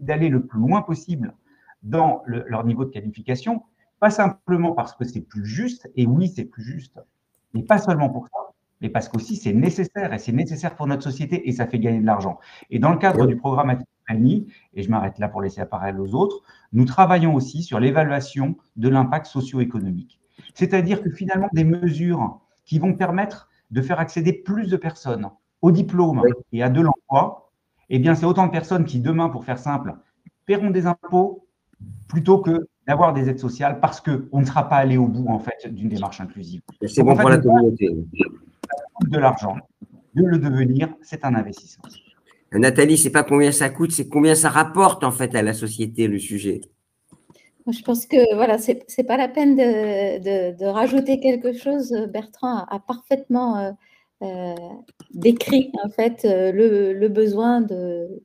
d'aller le plus loin possible dans leur niveau de qualification, pas simplement parce que c'est plus juste, et oui, c'est plus juste, mais pas seulement pour ça, mais parce qu'aussi c'est nécessaire, et c'est nécessaire pour notre société, et ça fait gagner de l'argent. Et dans le cadre du programme Annie, et je m'arrête là pour laisser la parole aux autres, nous travaillons aussi sur l'évaluation de l'impact socio-économique. C'est-à-dire que finalement, des mesures qui vont permettre de faire accéder plus de personnes au diplôme et à de l'emploi, eh bien, c'est autant de personnes qui, demain, pour faire simple, paieront des impôts plutôt que d'avoir des aides sociales parce qu'on ne sera pas allé au bout, en fait, d'une démarche inclusive. C'est bon pour la communauté. De l'argent, de le devenir, c'est un investissement. Nathalie, c'est pas combien ça coûte, c'est combien ça rapporte, en fait, à la société, le sujet. Je pense que voilà, c'est pas la peine de rajouter quelque chose. Bertrand a parfaitement décrit en fait le besoin de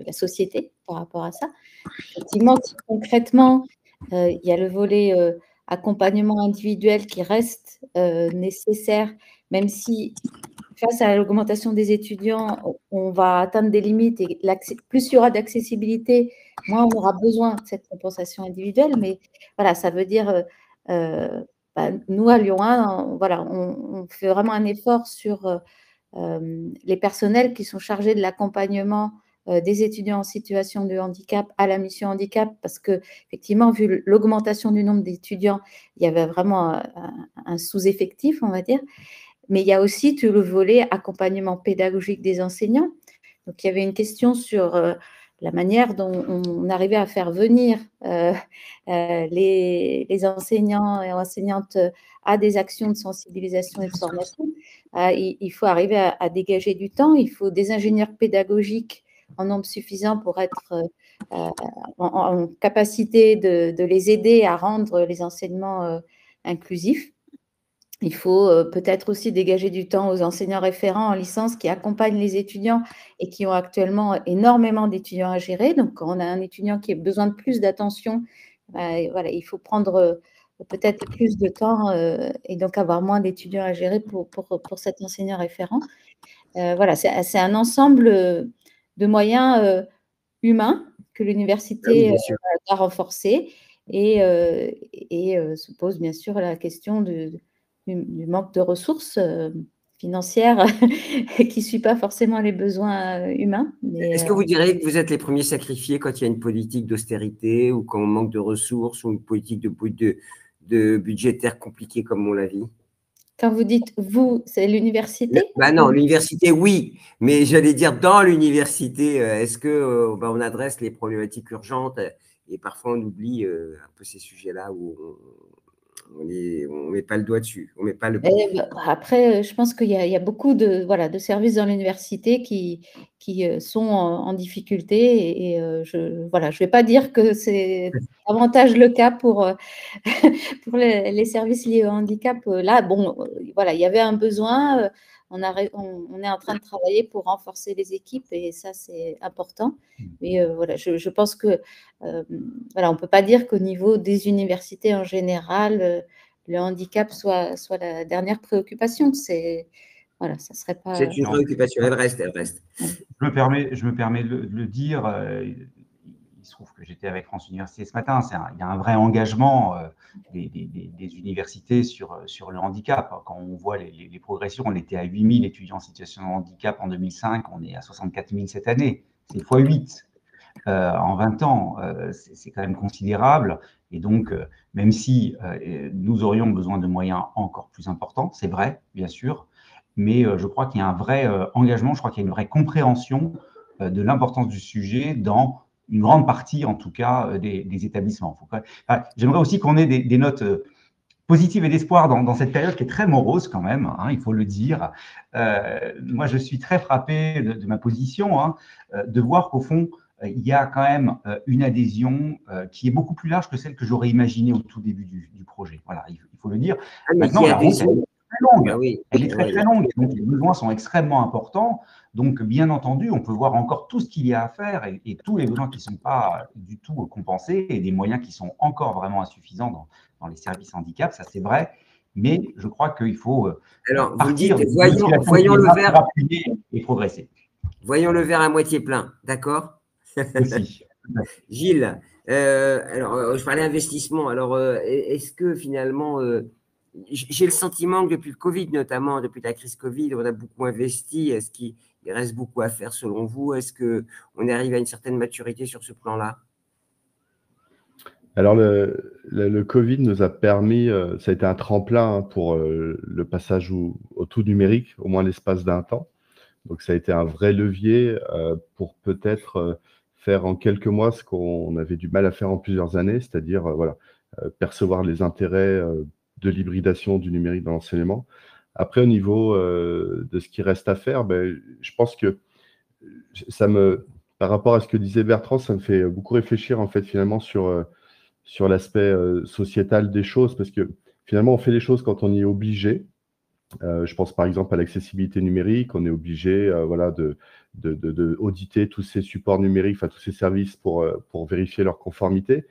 la société par rapport à ça. Effectivement, si concrètement, il y a le volet accompagnement individuel qui reste nécessaire, même si face à l'augmentation des étudiants, on va atteindre des limites et plus il y aura d'accessibilité, moins on aura besoin de cette compensation individuelle. Mais voilà, ça veut dire, nous à Lyon 1, voilà, on fait vraiment un effort sur les personnels qui sont chargés de l'accompagnement des étudiants en situation de handicap à la mission handicap, parce que effectivement, vu l'augmentation du nombre d'étudiants, il y avait vraiment un sous-effectif, on va dire. Mais il y a aussi tout le volet accompagnement pédagogique des enseignants. Donc, il y avait une question sur la manière dont on arrivait à faire venir les enseignants et enseignantes à des actions de sensibilisation et de formation. Il faut arriver à dégager du temps. Il faut des ingénieurs pédagogiques en nombre suffisant pour être en capacité de les aider à rendre les enseignements inclusifs. Il faut peut-être aussi dégager du temps aux enseignants référents en licence qui accompagnent les étudiants et qui ont actuellement énormément d'étudiants à gérer. Donc, quand on a un étudiant qui a besoin de plus d'attention, voilà, il faut prendre peut-être plus de temps et donc avoir moins d'étudiants à gérer pour cet enseignant référent. Voilà, c'est un ensemble de moyens humains que l'université a renforcé et se pose bien sûr la question du manque de ressources financières qui ne suit pas forcément les besoins humains. Est-ce que vous diriez que vous êtes les premiers sacrifiés quand il y a une politique d'austérité ou quand on manque de ressources ou une politique de budgétaire compliquée comme on la vit? Quand vous dites « vous », c'est l'université? Non, l'université, oui, mais j'allais dire dans l'université, est-ce qu'on adresse les problématiques urgentes et parfois on oublie un peu ces sujets-là où on ne met pas le doigt dessus, on met pas le... Après, je pense qu'il y a beaucoup de services dans l'université qui sont en difficulté et je ne vais pas dire que c'est davantage le cas pour les services liés au handicap. Là, bon, voilà, il y avait un besoin. On est en train de travailler pour renforcer les équipes et ça, c'est important. Mais voilà, je pense que voilà, on ne peut pas dire qu'au niveau des universités en général, le handicap soit la dernière préoccupation. Voilà, ça serait pas... C'est une préoccupation, elle reste. Je me permets de le dire. Il se trouve que j'étais avec France Université ce matin. Il y a un vrai engagement des universités sur le handicap. Quand on voit les progressions, on était à 8 000 étudiants en situation de handicap en 2005, on est à 64 000 cette année. C'est x8 en 20 ans. C'est quand même considérable. Et donc, même si nous aurions besoin de moyens encore plus importants, c'est vrai, bien sûr, mais je crois qu'il y a un vrai engagement, je crois qu'il y a une vraie compréhension de l'importance du sujet dans une grande partie, en tout cas, des établissements. J'aimerais aussi qu'on ait des notes positives et d'espoir dans cette période qui est très morose quand même, hein, il faut le dire. Moi, je suis très frappé de ma position, de voir qu'au fond, il y a quand même une adhésion qui est beaucoup plus large que celle que j'aurais imaginée au tout début du projet. Voilà, il faut le dire. Maintenant, la route est très longue. Ah oui. Elle est très longue, donc les besoins sont extrêmement importants. Donc, bien entendu, on peut voir encore tout ce qu'il y a à faire et tous les besoins qui ne sont pas du tout compensés et des moyens qui sont encore vraiment insuffisants dans les services handicap, ça c'est vrai. Mais je crois qu'il faut partir voyons le verre et progresser. Voyons le verre à moitié plein, d'accord? Gilles, alors je parlais investissement. Alors, est-ce que finalement j'ai le sentiment que depuis le Covid, notamment depuis la crise Covid, on a beaucoup investi. Est-ce qu'il reste beaucoup à faire selon vous? Est-ce qu'on arrive à une certaine maturité sur ce plan-là? Alors, le Covid nous a permis, ça a été un tremplin, hein, pour le passage au tout numérique, au moins l'espace d'un temps. Donc, ça a été un vrai levier pour peut-être faire en quelques mois ce qu'on avait du mal à faire en plusieurs années, c'est-à-dire voilà, percevoir les intérêts de l'hybridation du numérique dans l'enseignement. Après, au niveau de ce qui reste à faire, ben, je pense que par rapport à ce que disait Bertrand, ça me fait beaucoup réfléchir en fait finalement sur l'aspect sociétal des choses, parce que finalement, on fait les choses quand on y est obligé. Je pense par exemple à l'accessibilité numérique. On est obligé voilà, de auditer tous ces supports numériques, enfin tous ces services pour vérifier leur conformité.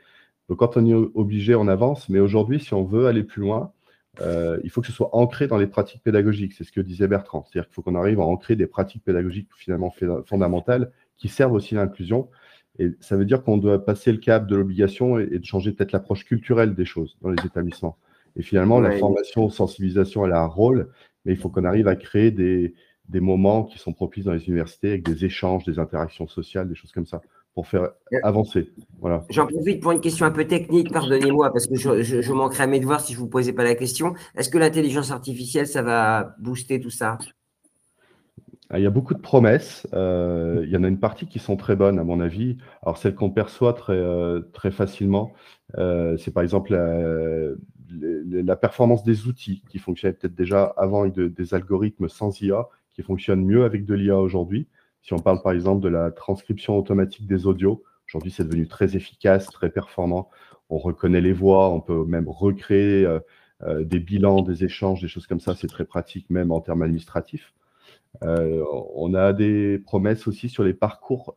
Donc quand on y est obligé, on avance. Mais aujourd'hui, si on veut aller plus loin, il faut que ce soit ancré dans les pratiques pédagogiques. C'est ce que disait Bertrand. C'est-à-dire qu'il faut qu'on arrive à ancrer des pratiques pédagogiques finalement fondamentales qui servent aussi l'inclusion. Et ça veut dire qu'on doit passer le cap de l'obligation et de changer peut-être l'approche culturelle des choses dans les établissements. Et finalement, la formation, sensibilisation, elle a un rôle, mais il faut qu'on arrive à créer des moments qui sont propices dans les universités avec des échanges, des interactions sociales, des choses comme ça, pour faire avancer. Voilà. J'en profite pour une question un peu technique, pardonnez-moi, parce que je manquerai à mes devoirs si je ne vous posais pas la question. Est-ce que l'intelligence artificielle, ça va booster tout ça? Il y a beaucoup de promesses. Il y en a une partie qui sont très bonnes, à mon avis. Alors, celle qu'on perçoit très facilement, c'est par exemple la performance des outils qui fonctionnaient peut-être déjà avant avec des algorithmes sans IA, qui fonctionnent mieux avec de l'IA aujourd'hui. Si on parle par exemple de la transcription automatique des audios, aujourd'hui c'est devenu très efficace, très performant. On reconnaît les voix, on peut même recréer des bilans, des échanges, des choses comme ça. C'est très pratique même en termes administratifs. On a des promesses aussi sur les parcours,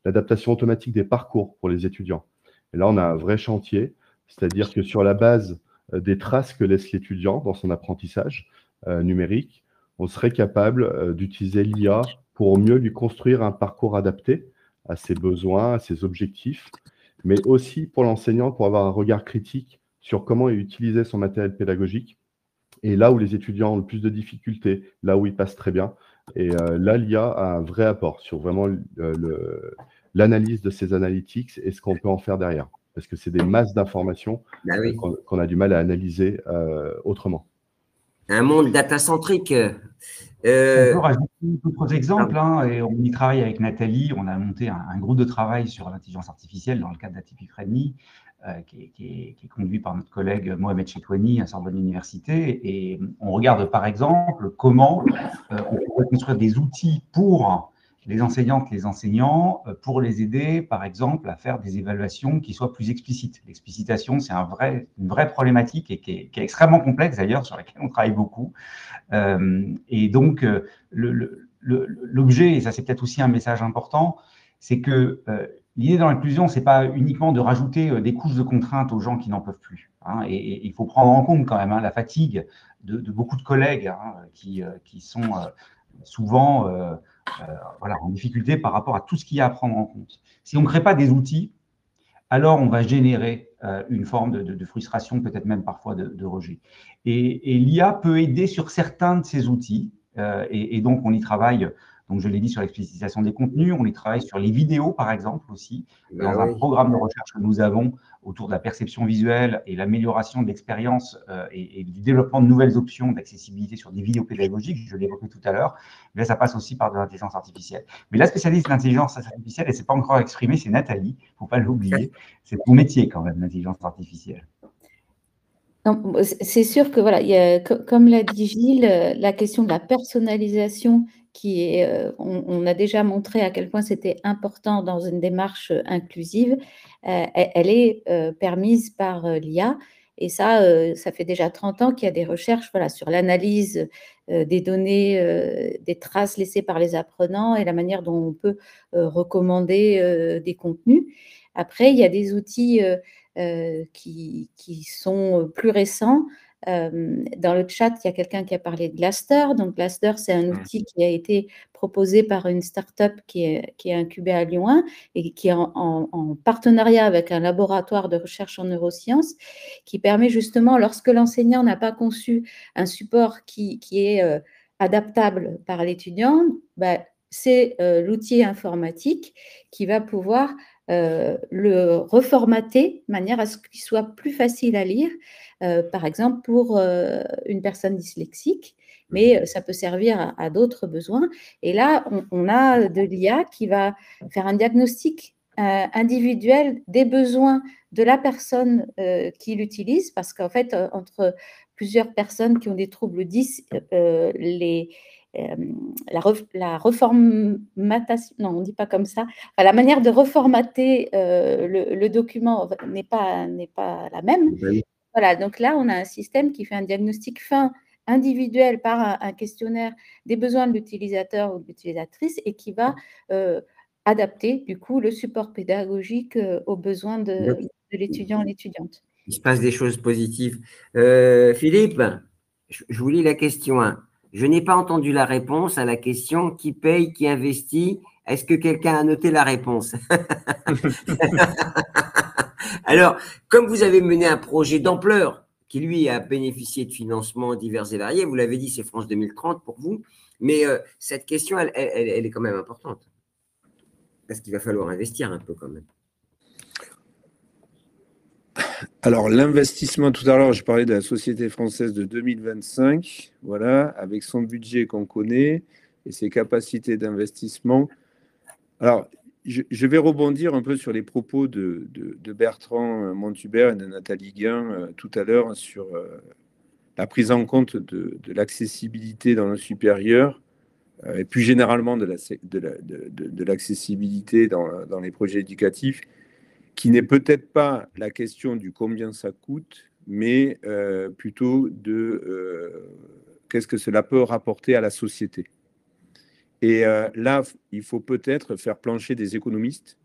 l'adaptation automatique des parcours pour les étudiants. Et là, on a un vrai chantier, c'est-à-dire que sur la base des traces que laisse l'étudiant dans son apprentissage numérique, on serait capable d'utiliser l'IA pour mieux lui construire un parcours adapté à ses besoins, à ses objectifs, mais aussi pour l'enseignant, pour avoir un regard critique sur comment utiliser son matériel pédagogique. Et là où les étudiants ont le plus de difficultés, là où ils passent très bien. Et là, l'IA a un vrai apport sur vraiment l'analyse de ces analytics et ce qu'on peut en faire derrière. Parce que c'est des masses d'informations qu'on a du mal à analyser autrement. Un monde data-centrique. On peut rajouter d'autres exemples, hein, et on y travaille avec Nathalie. On a monté un groupe de travail sur l'intelligence artificielle dans le cadre d'Atypique Friendly, qui est conduit par notre collègue Mohamed Chetouani à Sorbonne Université. Et on regarde par exemple comment on pourrait construire des outils pour les enseignantes, les enseignants, pour les aider, par exemple, à faire des évaluations qui soient plus explicites. L'explicitation, c'est une vraie problématique et qui est extrêmement complexe d'ailleurs, sur laquelle on travaille beaucoup. Et donc, l'objet, et ça c'est peut-être aussi un message important, c'est que l'idée dans l'inclusion, ce n'est pas uniquement de rajouter des couches de contraintes aux gens qui n'en peuvent plus. Hein, et il faut prendre en compte quand même la fatigue de beaucoup de collègues qui sont souvent voilà, en difficulté par rapport à tout ce qu'il y a à prendre en compte. Si on ne crée pas des outils, alors on va générer une forme de frustration, peut-être même parfois de rejet. Et l'IA peut aider sur certains de ces outils, et donc on y travaille. Donc, je l'ai dit sur l'explicitation des contenus, on y travaille sur les vidéos, par exemple, aussi, dans un programme de recherche que nous avons autour de la perception visuelle et l'amélioration de l'expérience et du développement de nouvelles options d'accessibilité sur des vidéos pédagogiques, je l'ai évoqué tout à l'heure, mais là, ça passe aussi par de l'intelligence artificielle. Mais la spécialiste de l'intelligence artificielle, et ce n'est pas encore exprimé, c'est Nathalie, il ne faut pas l'oublier, c'est ton métier quand même, l'intelligence artificielle. C'est sûr que, voilà, comme l'a dit Gilles, la question de la personnalisation, on a déjà montré à quel point c'était important dans une démarche inclusive, elle est permise par l'IA. Et ça fait déjà 30 ans qu'il y a des recherches sur l'analyse des données, des traces laissées par les apprenants et la manière dont on peut recommander des contenus. Après, il y a des outils qui sont plus récents, Dans le chat, il y a quelqu'un qui a parlé de Glaster. Donc, Glaster, c'est un outil qui a été proposé par une start-up qui est incubée à Lyon 1 et qui est en partenariat avec un laboratoire de recherche en neurosciences qui permet justement, lorsque l'enseignant n'a pas conçu un support qui est adaptable par l'étudiant, c'est l'outil informatique qui va pouvoir le reformater de manière à ce qu'il soit plus facile à lire, par exemple pour une personne dyslexique, mais ça peut servir à d'autres besoins. Et là, on a de l'IA qui va faire un diagnostic individuel des besoins de la personne qui l'utilise, parce qu'en fait, entre plusieurs personnes qui ont des troubles 10, la reformatation, non, on ne dit pas comme ça, enfin, la manière de reformater le document n'est pas la même. Voilà, donc là, on a un système qui fait un diagnostic fin individuel par un questionnaire des besoins de l'utilisateur ou de l'utilisatrice et qui va adapter, du coup, le support pédagogique aux besoins de l'étudiant et l'étudiante. Il se passe des choses positives. Philippe, je vous lis la question 1. Je n'ai pas entendu la réponse à la question qui paye, qui investit. Est-ce que quelqu'un a noté la réponse? Alors, comme vous avez mené un projet d'ampleur qui, lui, a bénéficié de financements divers et variés, vous l'avez dit, c'est France 2030 pour vous, mais cette question, elle est quand même importante. Parce qu'il va falloir investir un peu quand même. Alors, l'investissement, tout à l'heure, je parlais de la Société française de 2025, voilà, avec son budget qu'on connaît et ses capacités d'investissement. Alors, je vais rebondir un peu sur les propos de Bertrand Montubert et de Nathalie Guin tout à l'heure sur la prise en compte de l'accessibilité dans le supérieur et plus généralement de l'accessibilité dans les projets éducatifs, qui n'est peut-être pas la question du combien ça coûte, mais plutôt de qu'est-ce que cela peut rapporter à la société. Et là, il faut peut-être faire plancher des économistes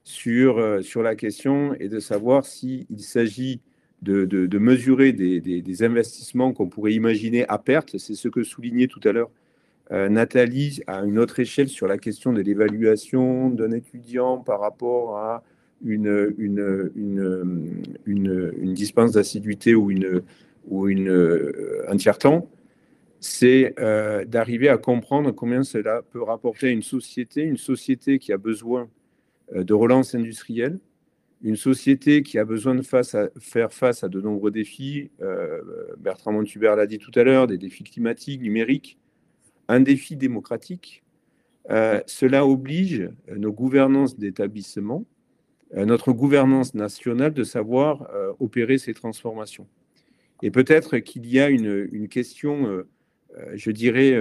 sur la question et de savoir s'il s'agit de mesurer des investissements qu'on pourrait imaginer à perte. C'est ce que soulignait tout à l'heure Nathalie à une autre échelle sur la question de l'évaluation d'un étudiant par rapport à une dispense d'assiduité ou un tiers-temps. C'est d'arriver à comprendre combien cela peut rapporter à une société qui a besoin de relance industrielle, une société qui a besoin de faire face à de nombreux défis. Bertrand Montubert l'a dit tout à l'heure, des défis climatiques, numériques, un défi démocratique. Cela oblige nos gouvernances d'établissement, notre gouvernance nationale de savoir opérer ces transformations. Et peut-être qu'il y a une question je dirais,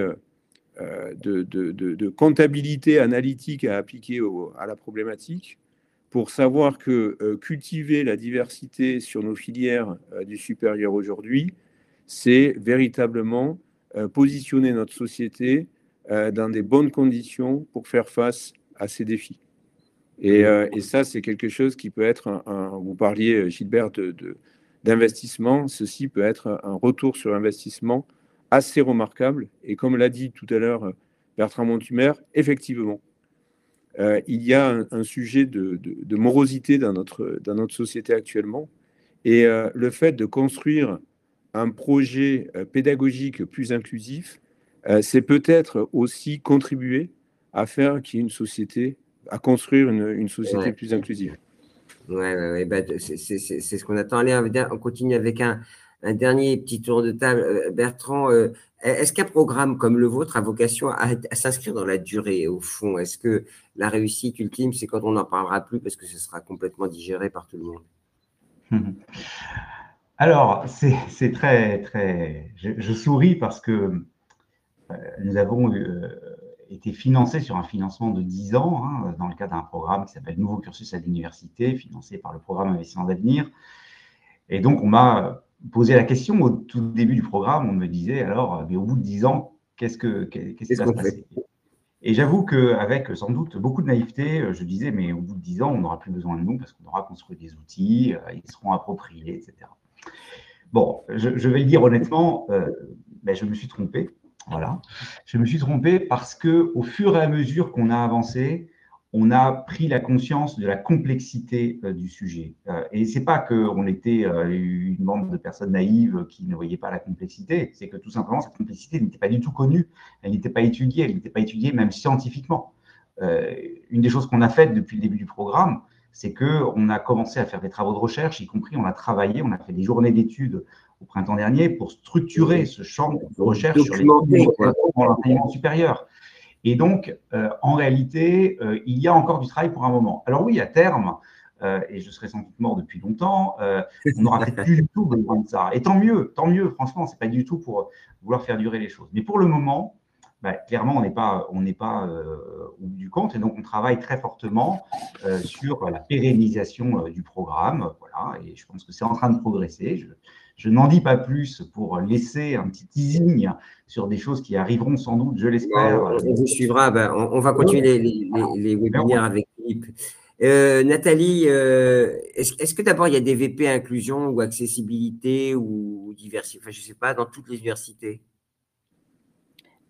de comptabilité analytique à appliquer à la problématique pour savoir que cultiver la diversité sur nos filières du supérieur aujourd'hui, c'est véritablement positionner notre société dans des bonnes conditions pour faire face à ces défis. Et ça, c'est quelque chose qui peut être, vous parliez, Gilbert, d'investissement, ceci peut être un retour sur investissement assez remarquable. Et comme l'a dit tout à l'heure Bertrand Montubert, effectivement, il y a un sujet de morosité dans notre société actuellement. Et le fait de construire un projet pédagogique plus inclusif, c'est peut-être aussi contribuer à faire qu'il y ait une société, à construire une société plus inclusive. Ouais. C'est ce qu'on attend. Allez, on continue avec un dernier petit tour de table. Bertrand, est-ce qu'un programme comme le vôtre a vocation à s'inscrire dans la durée, au fond? Est-ce que la réussite ultime, c'est quand on n'en parlera plus parce que ce sera complètement digéré par tout le monde? Alors, c'est très, très… Je souris parce que nous avons été financés sur un financement de 10 ans dans le cadre d'un programme qui s'appelle Nouveau cursus à l'université, financé par le programme Investissement d'avenir. Et donc, on m'a posé la question au tout début du programme. On me disait alors, mais au bout de 10 ans, qu'est-ce qui va se passer? Et j'avoue qu'avec sans doute beaucoup de naïveté, je disais, mais au bout de 10 ans, on n'aura plus besoin de nous parce qu'on aura construit des outils, ils seront appropriés, etc. Bon, je vais le dire honnêtement, je me suis trompé. Voilà. Je me suis trompé parce qu'au fur et à mesure qu'on a avancé, on a pris la conscience de la complexité du sujet. Et ce n'est pas qu'on était une bande de personnes naïves qui ne voyaient pas la complexité, c'est que tout simplement, cette complexité n'était pas du tout connue, elle n'était pas étudiée même scientifiquement. Une des choses qu'on a faites depuis le début du programme, c'est qu'on a commencé à faire des travaux de recherche, y compris on a travaillé, on a fait des journées d'études au printemps dernier pour structurer ce champ de recherche sur les l'enseignement supérieur. Et donc, en réalité, il y a encore du travail pour un moment. Alors oui, à terme, et je serais sans doute mort depuis longtemps, on n'aura fait plus du tout besoin de ça. Et tant mieux, franchement, ce n'est pas du tout pour vouloir faire durer les choses. Mais pour le moment, clairement, on n'est pas au bout du compte, et donc on travaille très fortement sur la pérennisation du programme. Voilà, et je pense que c'est en train de progresser. Je n'en dis pas plus pour laisser un petit teasing sur des choses qui arriveront sans doute, je l'espère. On vous suivra. On va continuer les webinaires avec Philippe. Nathalie, est-ce que d'abord il y a des VP inclusion ou accessibilité ou diversité, enfin, je ne sais pas, dans toutes les universités?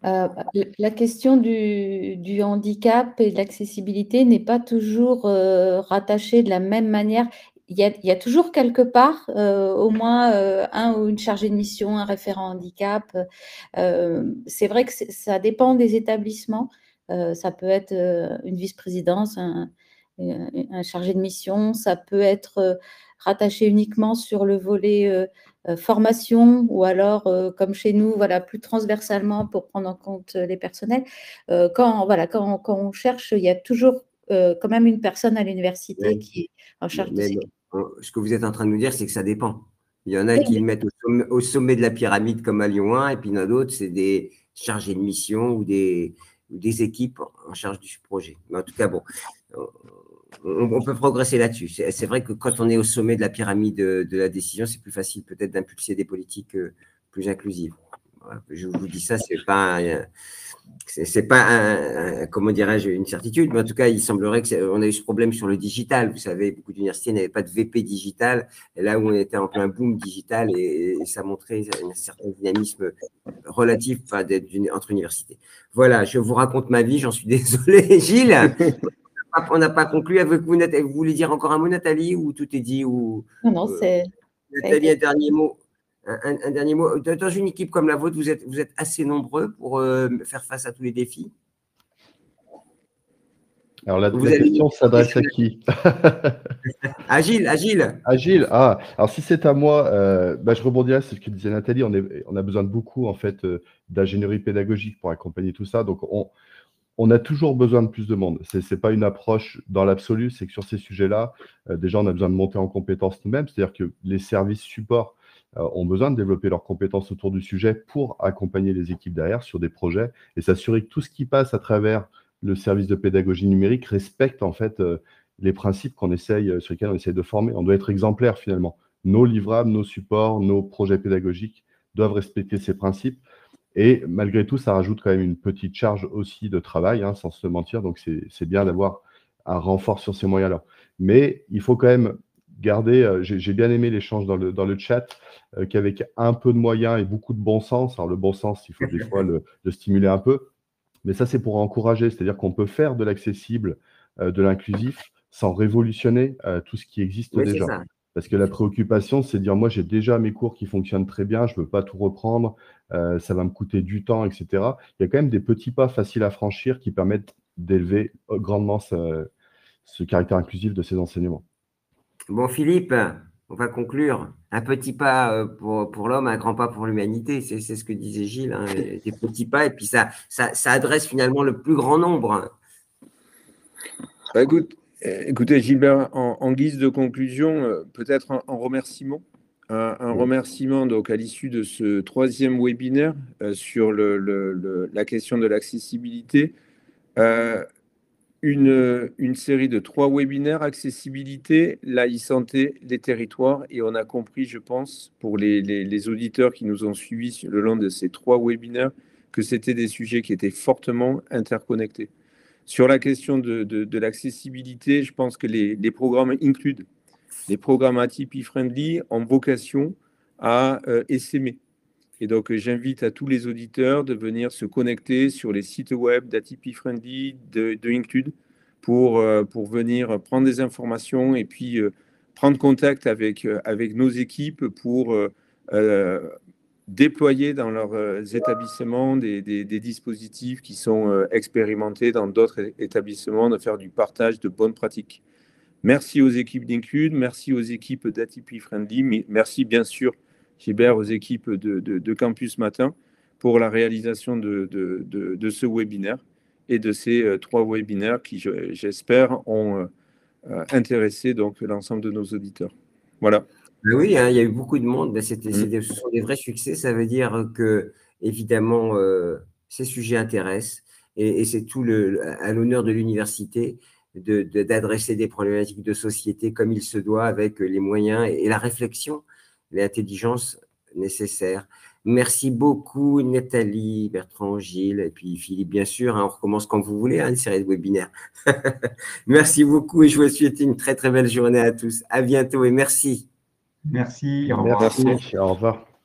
La question du handicap et de l'accessibilité n'est pas toujours rattachée de la même manière. Il y a toujours quelque part au moins un ou une chargée de mission, un référent handicap. C'est vrai que ça dépend des établissements. Ça peut être une vice-présidence, un chargé de mission. Ça peut être rattaché uniquement sur le volet formation, ou alors, comme chez nous, voilà, plus transversalement pour prendre en compte les personnels. Quand on cherche, il y a toujours quand même une personne à l'université qui est en charge de ces... Ce que vous êtes en train de nous dire, c'est que ça dépend. Il y en a qui le mettent au sommet de la pyramide comme à Lyon 1, et puis il y en a d'autres, c'est des chargés de mission ou des équipes en charge du projet. Mais en tout cas, bon, on peut progresser là-dessus. C'est vrai que quand on est au sommet de la pyramide de la décision, c'est plus facile peut-être d'impulser des politiques plus inclusives. Voilà, je vous dis ça, c'est pas comment dirais-je, une certitude, mais en tout cas, il semblerait qu'on a eu ce problème sur le digital. Vous savez, beaucoup d'universités n'avaient pas de VP digital, et là où on était en plein boom digital, et ça montrait un certain dynamisme relatif entre universités. Voilà, je vous raconte ma vie, j'en suis désolé, Gilles. On n'a pas conclu avec vous, Nathalie. Vous voulez dire encore un mot, Nathalie, ou tout est dit ou... Non, c'est... Nathalie, un dernier mot. Un dernier mot. Dans une équipe comme la vôtre, vous êtes assez nombreux pour faire face à tous les défis? Alors, la question s'adresse à qui? Agile. Agile. Ah, alors si c'est à moi, je rebondirais sur ce que disait Nathalie. On a besoin de beaucoup, en fait, d'ingénierie pédagogique pour accompagner tout ça. Donc, on a toujours besoin de plus de monde. Ce n'est pas une approche dans l'absolu, c'est que sur ces sujets-là, déjà, on a besoin de monter en compétences nous-mêmes. C'est-à-dire que les services support ont besoin de développer leurs compétences autour du sujet pour accompagner les équipes derrière sur des projets et s'assurer que tout ce qui passe à travers le service de pédagogie numérique respecte en fait les principes sur lesquels on essaye de former. On doit être exemplaire finalement. Nos livrables, nos supports, nos projets pédagogiques doivent respecter ces principes. Et malgré tout, ça rajoute quand même une petite charge aussi de travail, hein, sans se mentir. Donc, c'est bien d'avoir un renfort sur ces moyens-là. Mais il faut quand même garder, j'ai bien aimé l'échange dans le chat, qu'avec un peu de moyens et beaucoup de bon sens, alors le bon sens, il faut des fois le stimuler un peu, mais ça, c'est pour encourager, c'est-à-dire qu'on peut faire de l'accessible, de l'inclusif, sans révolutionner tout ce qui existe déjà. Parce que la préoccupation, c'est de dire, moi, j'ai déjà mes cours qui fonctionnent très bien, je ne veux pas tout reprendre, ça va me coûter du temps, etc. Il y a quand même des petits pas faciles à franchir qui permettent d'élever grandement ce caractère inclusif de ces enseignements. Bon, Philippe, on va conclure. Un petit pas pour l'homme, un grand pas pour l'humanité. C'est ce que disait Gilles, hein, des petits pas, et puis ça adresse finalement le plus grand nombre. Écoutez, Gilbert, en guise de conclusion, peut-être un remerciement. Un remerciement donc, à l'issue de ce 3e webinaire sur la question de l'accessibilité. Une série de 3 webinaires, accessibilité, la e-santé, les territoires, et on a compris, je pense, pour les auditeurs qui nous ont suivis le long de ces 3 webinaires, que c'était des sujets qui étaient fortement interconnectés. Sur la question de l'accessibilité, je pense que les programmes includes, les programmes ATP friendly ont vocation à essaimer. Et donc, j'invite à tous les auditeurs de venir se connecter sur les sites web d'ATP Friendly, de Include, pour venir prendre des informations et puis prendre contact avec nos équipes pour déployer dans leurs établissements des dispositifs qui sont expérimentés dans d'autres établissements, de faire du partage de bonnes pratiques. Merci aux équipes d'Include, merci aux équipes d'ATP Friendly, merci bien sûr, Gilbert, aux équipes de Campus Matin pour la réalisation de ce webinaire et de ces 3 webinaires qui, j'espère, ont intéressé donc l'ensemble de nos auditeurs. Voilà. Oui, hein, il y a eu beaucoup de monde. Ce sont des vrais succès. Ça veut dire que, évidemment, ces sujets intéressent et c'est tout à l'honneur de l'université d'adresser des problématiques de société comme il se doit, avec les moyens et la réflexion, l'intelligence nécessaire. Merci beaucoup, Nathalie, Bertrand, Gilles, et puis Philippe, bien sûr. Hein, on recommence quand vous voulez, hein, une série de webinaires. Merci beaucoup et je vous souhaite une très, très belle journée à tous. À bientôt et merci. Merci. Au revoir. Merci. Au revoir.